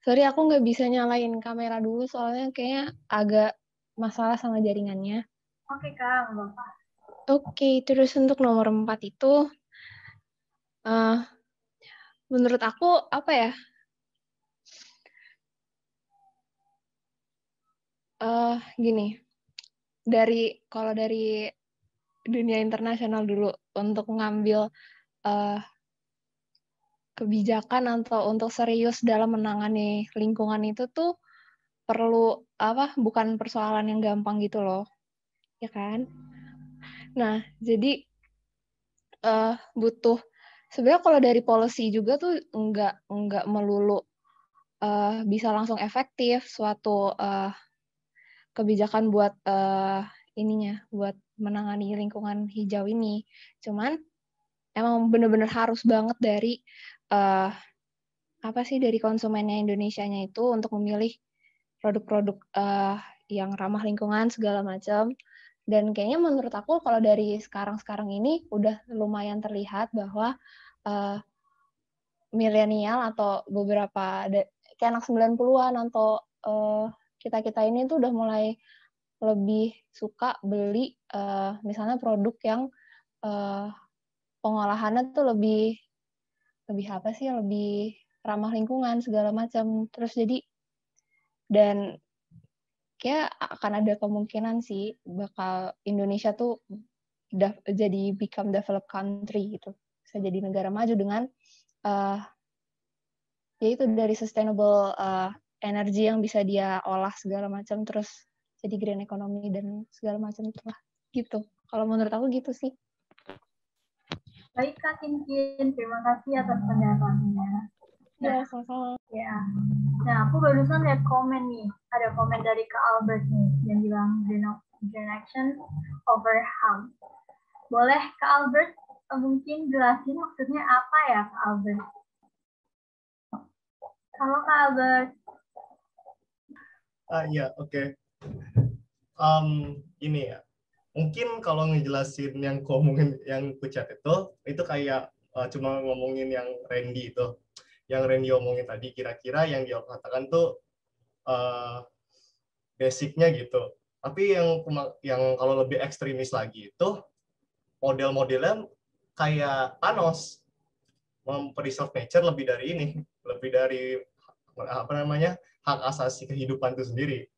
Sorry, aku nggak bisa nyalain kamera dulu, soalnya kayaknya agak masalah sama jaringannya. Oke Kak, nggak apa-apa. Oke, terus untuk nomor 4 itu, menurut aku, apa ya, gini, kalau dari dunia internasional dulu, untuk mengambil kebijakan atau untuk serius dalam menangani lingkungan itu tuh perlu bukan persoalan yang gampang gitu loh, ya kan? Nah, jadi butuh sebenarnya kalau dari policy juga tuh nggak melulu bisa langsung efektif suatu kebijakan buat buat menangani lingkungan hijau ini. Cuman emang benar-benar harus banget dari dari konsumennya Indonesianya itu untuk memilih produk-produk yang ramah lingkungan segala macam. Dan kayaknya menurut aku kalau dari sekarang ini udah lumayan terlihat bahwa milenial atau beberapa kayak anak 90-an atau kita-kita ini tuh udah mulai lebih suka beli misalnya produk yang pengolahannya tuh lebih ramah lingkungan segala macam. Terus dan kayak akan ada kemungkinan sih bakal Indonesia tuh jadi become developed country gitu, bisa jadi negara maju dengan yaitu dari sustainable energy yang bisa dia olah segala macam, terus jadi green economy dan segala macam itulah gitu. Kalau menurut aku gitu sih. Baik Kak Kinkin, terima kasih atas pendapatnya. Ya, sama-sama. Ya. Nah, aku barusan lihat komen nih. Ada komen dari Kak Albert nih yang bilang green action over harm. Boleh Kak Albert mungkin jelasin maksudnya apa ya Kak Albert? Halo Kak Albert. Iya, oke. Ini ya. Mungkin kalau ngejelasin yang kuchat itu kayak cuma ngomongin yang Randy itu. Yang Randy omongin tadi, kira-kira yang dia katakan tuh basicnya gitu. Tapi yang kalau lebih ekstremis lagi itu model-modelnya kayak Thanos, mempreserve nature lebih dari ini, lebih dari hak asasi kehidupan itu sendiri.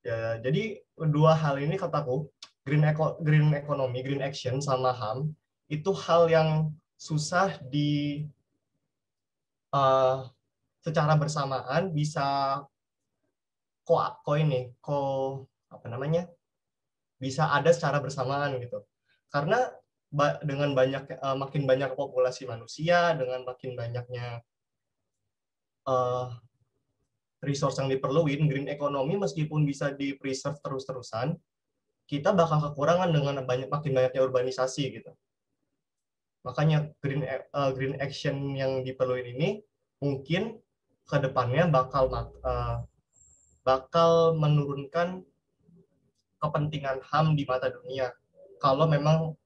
Ya, jadi dua hal ini kataku, green economy, green action sama HAM itu hal yang susah secara bersamaan bisa bisa ada secara bersamaan gitu. Karena dengan makin banyak populasi manusia, dengan makin banyaknya resource yang diperluin, green economy meskipun bisa di-preserve terus-terusan, kita bakal kekurangan dengan makin banyaknya urbanisasi gitu. Makanya green action yang diperluin ini mungkin ke depannya bakal menurunkan kepentingan HAM di mata dunia. Kalau memang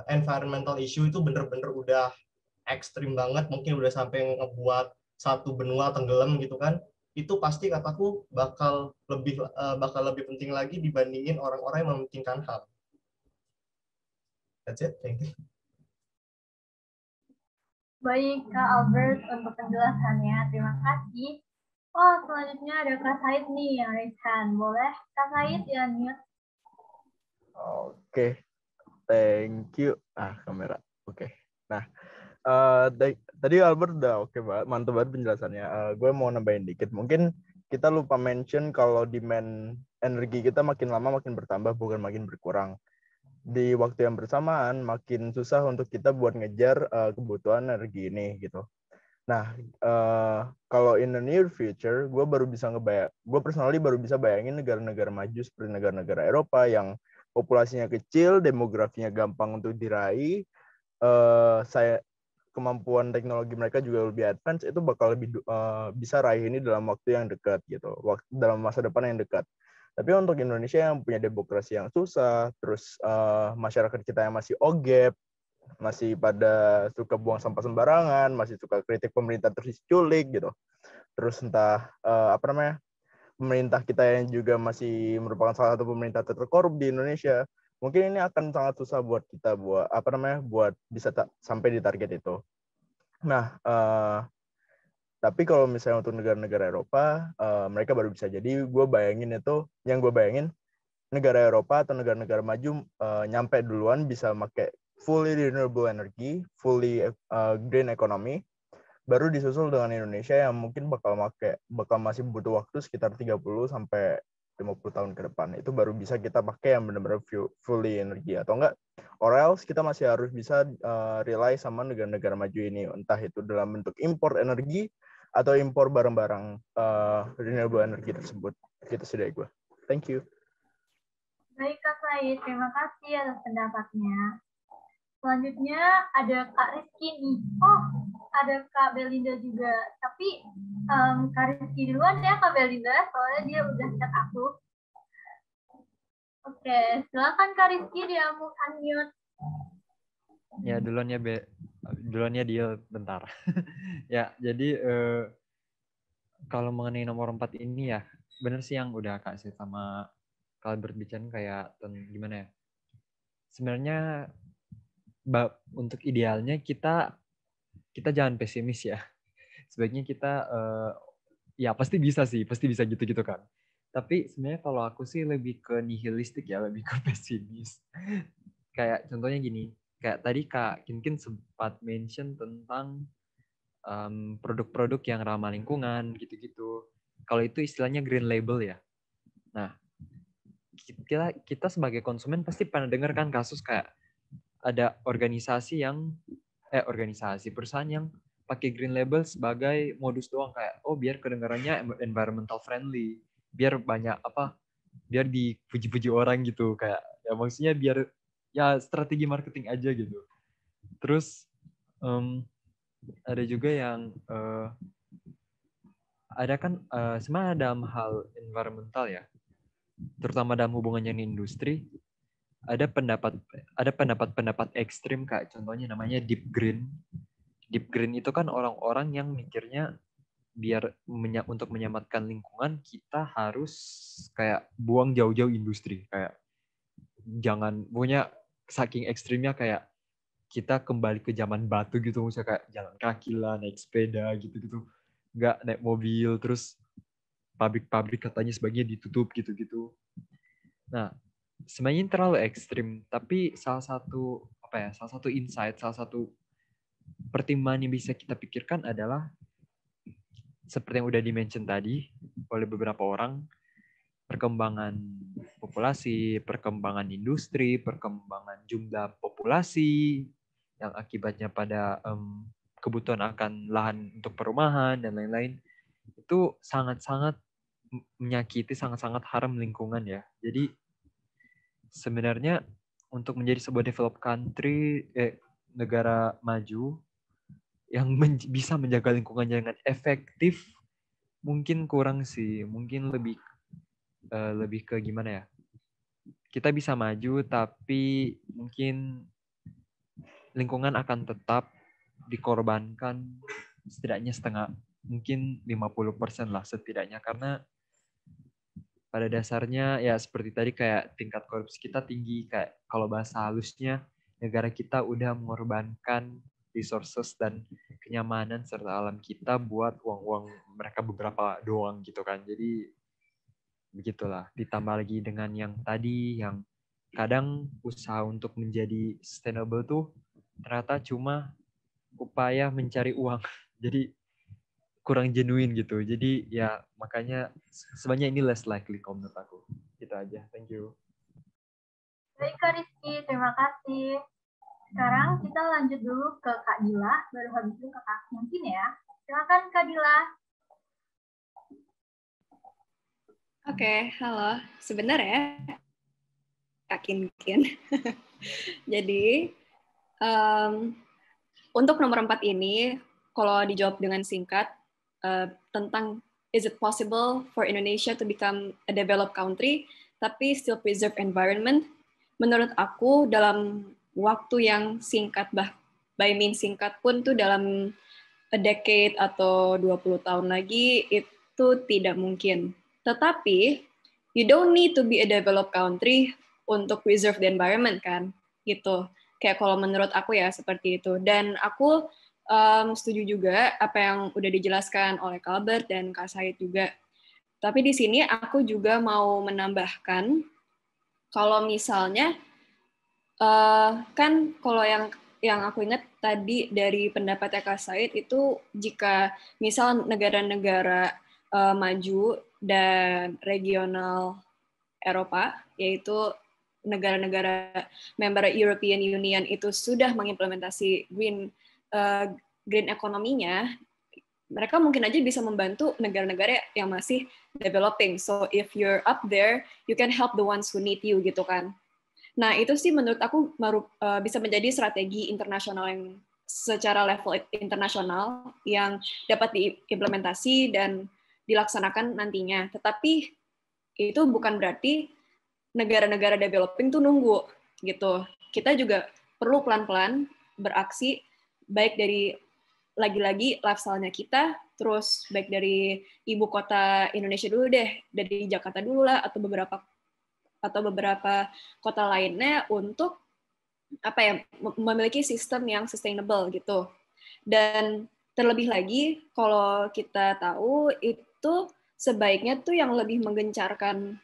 environmental issue itu bener-bener udah ekstrim banget, mungkin udah sampai ngebuat satu benua tenggelam gitu kan, itu pasti kataku bakal lebih penting lagi dibandingin orang-orang yang mementingkan HAM. That's it, thank you. Baik Kak Albert untuk penjelasannya, terima kasih. Oh, selanjutnya ada Kak Said nih yang raise hand. Boleh Kak Said ya mute? Oke, thank you. Kamera. Oke. Nah, tadi Albert udah oke banget, mantap banget penjelasannya. Gue mau nambahin dikit. Mungkin kita lupa mention kalau demand energi kita makin lama makin bertambah, bukan makin berkurang. Di waktu yang bersamaan makin susah untuk kita buat ngejar kebutuhan energi ini gitu. Nah, kalau in the near future, gue personally baru bisa bayangin negara-negara maju seperti negara-negara Eropa yang populasinya kecil, demografinya gampang untuk diraih, kemampuan teknologi mereka juga lebih advance, itu bakal lebih bisa raih ini dalam waktu yang dekat gitu, dalam masa depan yang dekat. Tapi untuk Indonesia yang punya demokrasi yang susah, terus masyarakat kita yang masih ogep, masih pada suka buang sampah sembarangan, masih suka kritik pemerintah terus culik gitu. Terus entah pemerintah kita yang juga masih merupakan salah satu pemerintah terkorup di Indonesia, mungkin ini akan sangat susah buat kita buat bisa sampai di target itu. Nah, tapi kalau misalnya untuk negara-negara Eropa, mereka baru bisa. Jadi gue bayangin negara Eropa atau negara-negara maju nyampe duluan bisa pakai fully renewable energy, fully green economy, baru disusul dengan Indonesia yang mungkin bakal masih butuh waktu sekitar 30 sampai 50 tahun ke depan. Itu baru bisa kita pakai yang benar-benar fully energy, atau enggak, or else kita masih harus bisa rely sama negara-negara maju ini, entah itu dalam bentuk impor energi atau impor barang-barang renewable energy tersebut. Gitu sih dari gue. Thank you. Baik Kak Said, terima kasih atas pendapatnya. Selanjutnya ada Kak Rizky nih. Oh, ada Kak Belinda juga. Tapi Kak Rizky duluan ya Kak Belinda, soalnya dia udah chat aku. Oke, silakan Kak Rizky, dia mau unmute. Ya, duluannya dia bentar. Ya, jadi kalau mengenai nomor 4 ini ya, benar sih yang udah Kak Sid sama Kak Albert bicara kayak gimana ya. Sebenarnya untuk idealnya kita jangan pesimis ya. Sebaiknya kita ya pasti bisa gitu kan. Tapi sebenarnya kalau aku sih lebih ke nihilistik ya, lebih ke pesimis. Kayak contohnya gini, kayak tadi Kak Kinkin sempat mention tentang produk-produk yang ramah lingkungan gitu-gitu. Kalau itu istilahnya green label ya. Nah, kita sebagai konsumen pasti pernah dengar kan kasus kayak ada perusahaan yang pakai green label sebagai modus doang, kayak biar kedengarannya environmental friendly, biar dipuji-puji orang gitu, kayak ya maksudnya biar ya strategi marketing aja gitu. Terus ada juga yang ada kan sebenarnya dalam hal environmental ya, terutama dalam hubungannya dengan industri, ada pendapat ekstrim kayak contohnya namanya deep green. Deep green itu kan orang-orang yang mikirnya biar untuk menyelamatkan lingkungan kita harus kayak buang jauh-jauh industri, kayak jangan punya saking ekstrimnya kayak kita kembali ke zaman batu gitu, misalnya kayak jalan kaki lah, naik sepeda gitu-gitu, nggak naik mobil, terus pabrik-pabrik katanya sebagian ditutup gitu-gitu. Nah, sebenarnya terlalu ekstrim, tapi salah satu insight, salah satu pertimbangan yang bisa kita pikirkan adalah seperti yang udah di-mention tadi oleh beberapa orang, perkembangan populasi, perkembangan industri, perkembangan jumlah populasi yang akibatnya pada kebutuhan akan lahan untuk perumahan dan lain-lain, itu sangat-sangat menyakiti, sangat-sangat haram lingkungan ya. Jadi sebenarnya untuk menjadi sebuah developed country, negara maju yang bisa menjaga lingkungannya dengan efektif, mungkin kurang sih. Mungkin lebih ke gimana ya, kita bisa maju tapi mungkin lingkungan akan tetap dikorbankan setidaknya mungkin 50% lah setidaknya, karena pada dasarnya ya seperti tadi kayak tingkat korupsi kita tinggi, kayak kalau bahasa halusnya negara kita udah mengorbankan resources dan kenyamanan serta alam kita buat uang-uang mereka beberapa doang gitu kan. Jadi begitulah. Ditambah lagi dengan yang tadi, yang kadang usaha untuk menjadi sustainable tuh ternyata cuma upaya mencari uang. Jadi kurang genuine gitu. Jadi ya makanya sebenarnya ini less likely kalau menurut aku. Gitu aja. Thank you. Baik Kak Rizky, terima kasih. Sekarang kita lanjut dulu ke Kak Dila, baru habis itu ke Kak Kinkin ya. Silakan Kak Dila. Oke, halo. Sebenarnya Kak Kinkin. Jadi untuk nomor 4 ini, kalau dijawab dengan singkat tentang is it possible for Indonesia to become a developed country tapi still preserve environment? Menurut aku dalam waktu yang singkat, by means singkat pun tuh dalam a decade atau 20 tahun lagi itu tidak mungkin. Tetapi you don't need to be a developed country untuk preserve the environment kan, gitu. Kayak kalau menurut aku ya seperti itu. Dan aku setuju juga apa yang udah dijelaskan oleh Albert dan Kak Said juga. Tapi di sini aku juga mau menambahkan kalau misalnya kan kalau yang aku ingat tadi dari pendapatnya Kak Said itu jika misal negara-negara maju dan regional Eropa, yaitu negara-negara member European Union itu sudah mengimplementasi green ekonominya, mereka mungkin aja bisa membantu negara-negara yang masih developing. So if you're up there, you can help the ones who need you gitu kan. Nah itu sih menurut aku bisa menjadi strategi internasional yang secara level internasional yang dapat diimplementasi dan dilaksanakan nantinya. Tetapi itu bukan berarti negara-negara developing tuh nunggu gitu. Kita juga perlu pelan-pelan beraksi, baik dari lagi-lagi lifestyle-nya kita, terus baik dari ibu kota Indonesia dulu deh, dari Jakarta dulu lah, atau beberapa kota lainnya untuk apa ya, memiliki sistem yang sustainable gitu. Dan terlebih lagi kalau kita tahu itu sebaiknya tuh yang lebih menggencarkan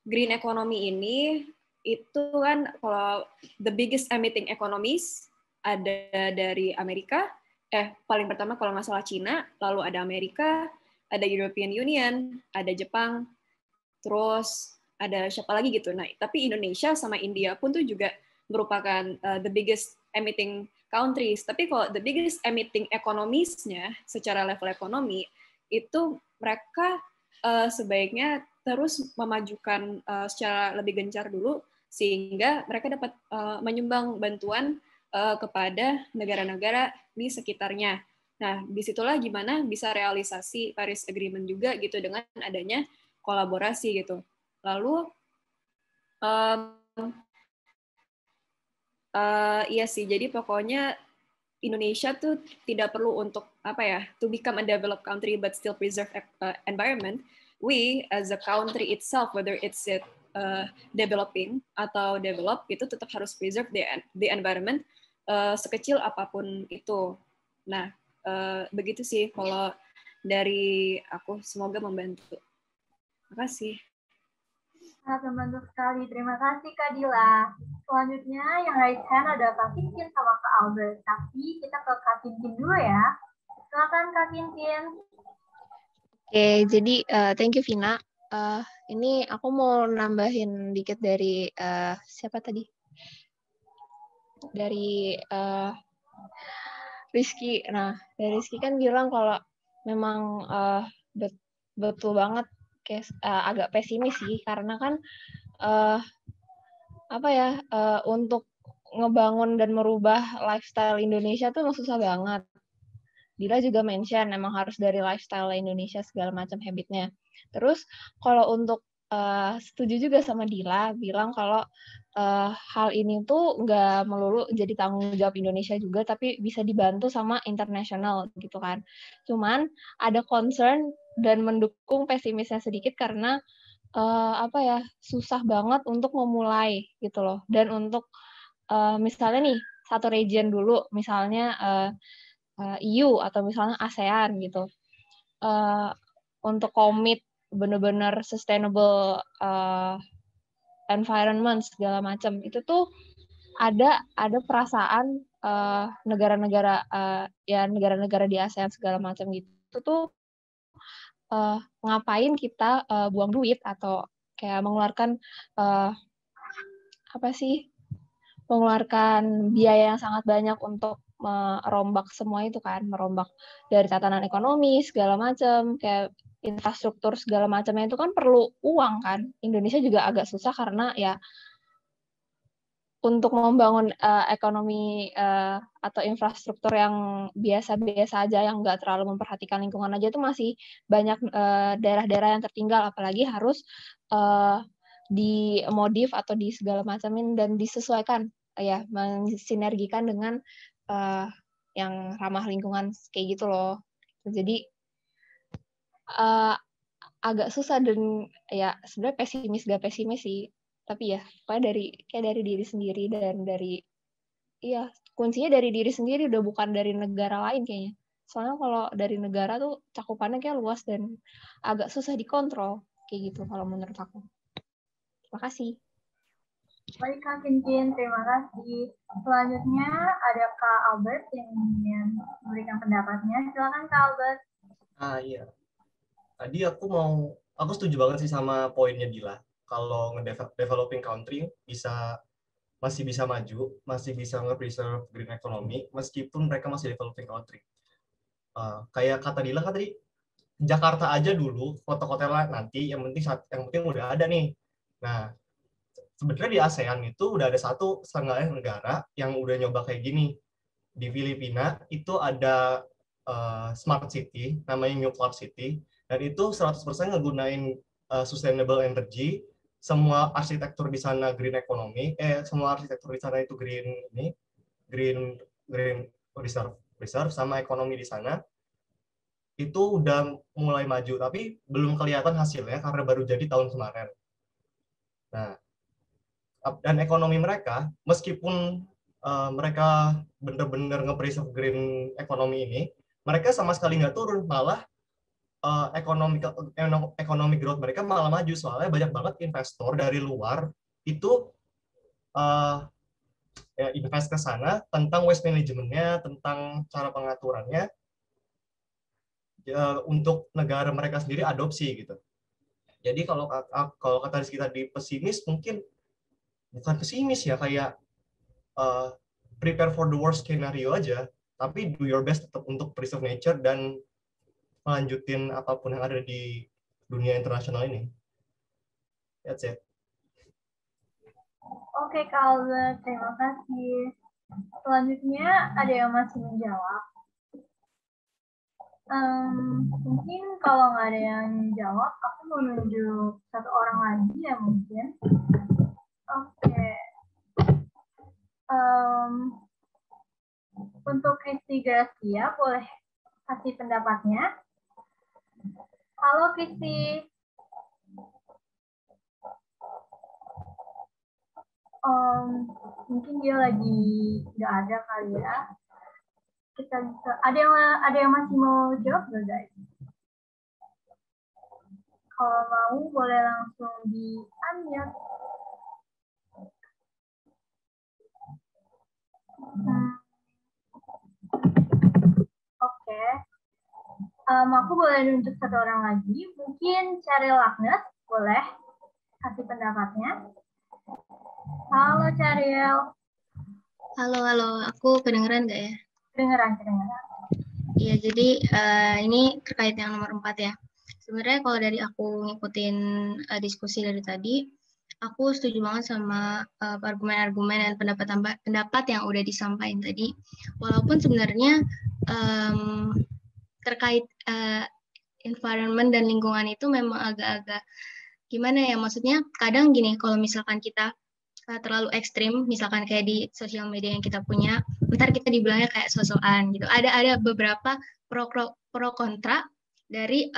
green economy ini itu kan kalau the biggest emitting economies ada dari Amerika, paling pertama kalau nggak salah Cina, lalu ada Amerika, ada European Union, ada Jepang, terus ada siapa lagi gitu. Nah, tapi Indonesia sama India pun tuh juga merupakan the biggest emitting countries. Tapi kalau the biggest emitting economies-nya secara level ekonomi, itu mereka sebaiknya terus memajukan secara lebih gencar dulu, sehingga mereka dapat menyumbang bantuan kepada negara-negara di sekitarnya. Nah, disitulah gimana bisa realisasi Paris Agreement juga gitu dengan adanya kolaborasi gitu. Lalu iya sih, jadi pokoknya Indonesia tuh tidak perlu untuk apa ya, to become a developed country but still preserve environment. We as a country itself, whether it's developing atau develop, itu tetap harus preserve the environment sekecil apapun itu. Nah, begitu sih kalau dari aku, semoga membantu. Terima kasih. Sangat membantu sekali. Terima kasih Kak Dila. Selanjutnya yang raise hand ada Kak Kinkin sama Kak Albert. Tapi kita ke Kak Kinkin dulu ya. Silakan Kak Kinkin. Oke, jadi thank you Vina. Ini aku mau nambahin dikit dari siapa tadi? Dari Rizky. Nah, dari Rizky kan bilang kalau memang betul banget kayak agak pesimis sih, karena kan untuk ngebangun dan merubah lifestyle Indonesia tuh susah banget. Dila juga mention emang harus dari lifestyle Indonesia segala macam habitnya. Terus kalau untuk setuju juga sama Dila bilang kalau hal ini tuh nggak melulu jadi tanggung jawab Indonesia juga, tapi bisa dibantu sama internasional gitu kan. Cuman ada concern dan mendukung pesimisnya sedikit karena susah banget untuk memulai gitu loh. Dan untuk misalnya nih satu region dulu, misalnya EU atau misalnya ASEAN gitu, untuk komit benar-benar sustainable environment segala macam, itu tuh ada perasaan negara-negara ya negara-negara di ASEAN segala macam gitu tuh ngapain kita buang duit atau kayak mengeluarkan mengeluarkan biaya yang sangat banyak untuk merombak semua itu kan, merombak dari tatanan ekonomi segala macam, kayak infrastruktur segala macamnya itu kan perlu uang kan. Indonesia juga agak susah karena ya untuk membangun ekonomi atau infrastruktur yang biasa-biasa aja, yang nggak terlalu memperhatikan lingkungan aja, itu masih banyak daerah-daerah yang tertinggal, apalagi harus dimodif atau di segala macamin dan disesuaikan, ya, mensinergikan dengan yang ramah lingkungan kayak gitu loh. Jadi agak susah dan ya sebenarnya gak pesimis sih. Tapi ya, pokoknya dari diri sendiri dan kuncinya dari diri sendiri, udah bukan dari negara lain kayaknya. Soalnya kalau dari negara tuh cakupannya kayak luas dan agak susah dikontrol, kayak gitu kalau menurut aku. Terima kasih. Baik Kak Kinkin, terima kasih. Selanjutnya ada Kak Albert yang ingin memberikan pendapatnya. Silakan Kak Albert. Iya. Tadi aku setuju banget sih sama poinnya Dila. Kalau nge-developing country masih bisa maju, masih bisa nge-preserve green economy, meskipun mereka masih developing country. Kayak kata Dila kan tadi, Jakarta aja dulu, kota-kota nanti, yang penting udah ada nih. Nah, sebenarnya di ASEAN itu udah ada satu setengah negara yang udah nyoba kayak gini. Di Filipina itu ada smart city, namanya New Clark City, dan itu 100% ngegunain sustainable energy. Semua arsitektur di sana green economy, semua arsitektur di sana itu green reserve sama ekonomi di sana itu udah mulai maju, tapi belum kelihatan hasilnya karena baru jadi tahun kemarin. Nah, dan ekonomi mereka, meskipun mereka benar-benar nge-preserve green economy ini, mereka sama sekali nggak turun, malah ekonomi growth mereka malah maju, soalnya banyak banget investor dari luar itu invest ke sana tentang waste management-nya, tentang cara pengaturannya, untuk negara mereka sendiri adopsi gitu. Jadi kalau kata Rizky tadi pesimis, mungkin bukan pesimis ya, kayak prepare for the worst scenario aja, tapi do your best tetap untuk preserve nature dan melanjutin apapun yang ada di dunia internasional ini. That's it. Oke, Kak Albert, terima kasih. Selanjutnya ada yang masih menjawab. Mungkin kalau nggak ada yang jawab, aku mau nunjuk satu orang lagi ya mungkin. Oke. Untuk Kristi Gracia, boleh kasih pendapatnya. Halo Kristi. Mungkin dia lagi nggak ada kali ya. Kita bisa. Ada yang masih mau jawab nggak guys? Kalau mau boleh langsung di unmute. Oke. Aku boleh nunjuk satu orang lagi. Mungkin Cheryl Agnes, boleh kasih pendapatnya. Halo Cheryl. Halo. Aku kedengeran nggak ya? Kedengeran. Iya, jadi ini terkait yang nomor 4 ya. Sebenarnya kalau dari aku ngikutin diskusi dari tadi, aku setuju banget sama argumen-argumen dan pendapat yang udah disampaikan tadi. Walaupun sebenarnya terkait environment dan lingkungan itu memang agak-agak gimana ya, maksudnya kadang gini, kalau misalkan kita terlalu ekstrim, misalkan kayak di sosial media yang kita punya, ntar kita dibilangnya kayak sosokan gitu. Ada beberapa pro kontra dari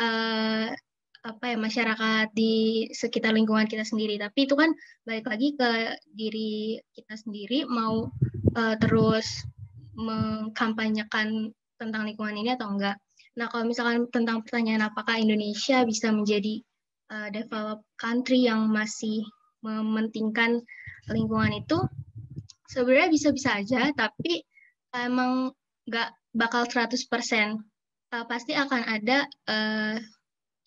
masyarakat di sekitar lingkungan kita sendiri. Tapi itu kan balik lagi ke diri kita sendiri, mau terus mengkampanyekan tentang lingkungan ini atau enggak. Nah, kalau misalkan tentang pertanyaan apakah Indonesia bisa menjadi developed country yang masih mementingkan lingkungan itu, sebenarnya bisa-bisa aja, tapi emang nggak bakal 100%. Pasti akan ada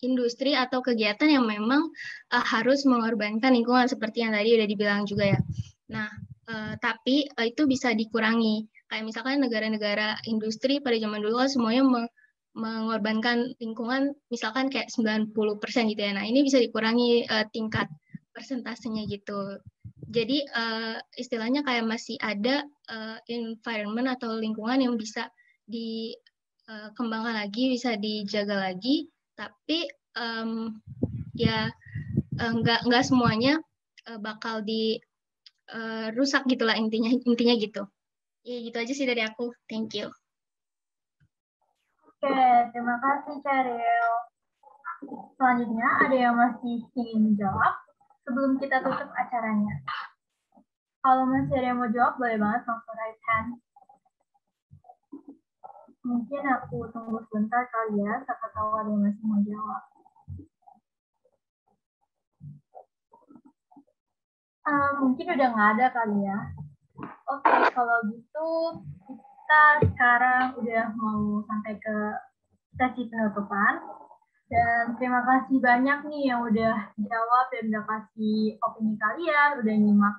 industri atau kegiatan yang memang harus mengorbankan lingkungan seperti yang tadi udah dibilang juga ya. Nah, tapi itu bisa dikurangi. Kayak misalkan negara-negara industri pada zaman dulu kan semuanya mengorbankan lingkungan misalkan kayak 90% gitu ya. Nah, ini bisa dikurangi tingkat persentasenya gitu. Jadi istilahnya kayak masih ada environment atau lingkungan yang bisa dikembangkan lagi, bisa dijaga lagi, tapi ya nggak semuanya bakal dirusak gitulah intinya gitu. Ya gitu aja sih dari aku. Thank you. Oke, terima kasih Cheryl. Selanjutnya ada yang masih ingin menjawab sebelum kita tutup acaranya. Kalau masih ada yang mau jawab, boleh banget langsung raise hand. Mungkin aku tunggu sebentar kali ya, siapa tahu ada yang masih mau jawab. Mungkin udah nggak ada kali ya. Oke, kalau gitu kita sekarang udah mau sampai ke sesi penutupan. Dan terima kasih banyak nih yang udah jawab dan udah kasih opini kalian, udah nyimak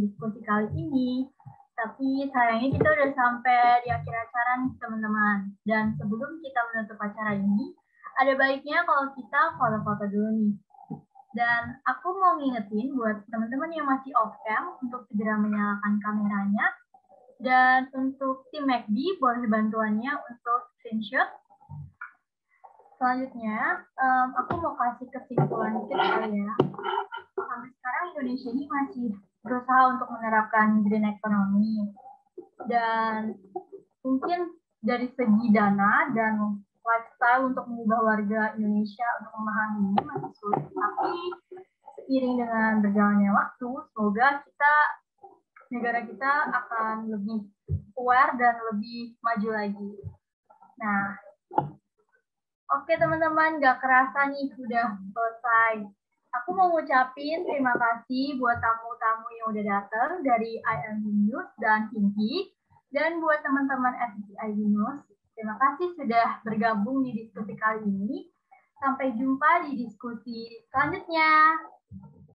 diskusi kali ini. Tapi sayangnya kita udah sampai di akhir acara nih teman-teman. Dan sebelum kita menutup acara ini, ada baiknya kalau kita foto-foto dulu nih. Dan aku mau ngingetin buat teman-teman yang masih off-cam untuk segera menyalakan kameranya. Dan untuk tim MACD, boleh bantuannya untuk screenshot. Selanjutnya, aku mau kasih kesimpulan dikit kali ya. Sampai sekarang Indonesia ini masih berusaha untuk menerapkan green economy. Dan mungkin dari segi dana dan lifestyle untuk mengubah warga Indonesia untuk memahami ini masih sulit. Tapi seiring dengan berjalannya waktu, semoga negara kita akan lebih aware dan lebih maju lagi. Nah, oke teman-teman, gak kerasa nih sudah selesai. Aku mau ngucapin terima kasih buat tamu-tamu yang udah datang dari IMB News dan Himpi, dan buat teman-teman FCIB News. Terima kasih sudah bergabung di diskusi kali ini. Sampai jumpa di diskusi selanjutnya.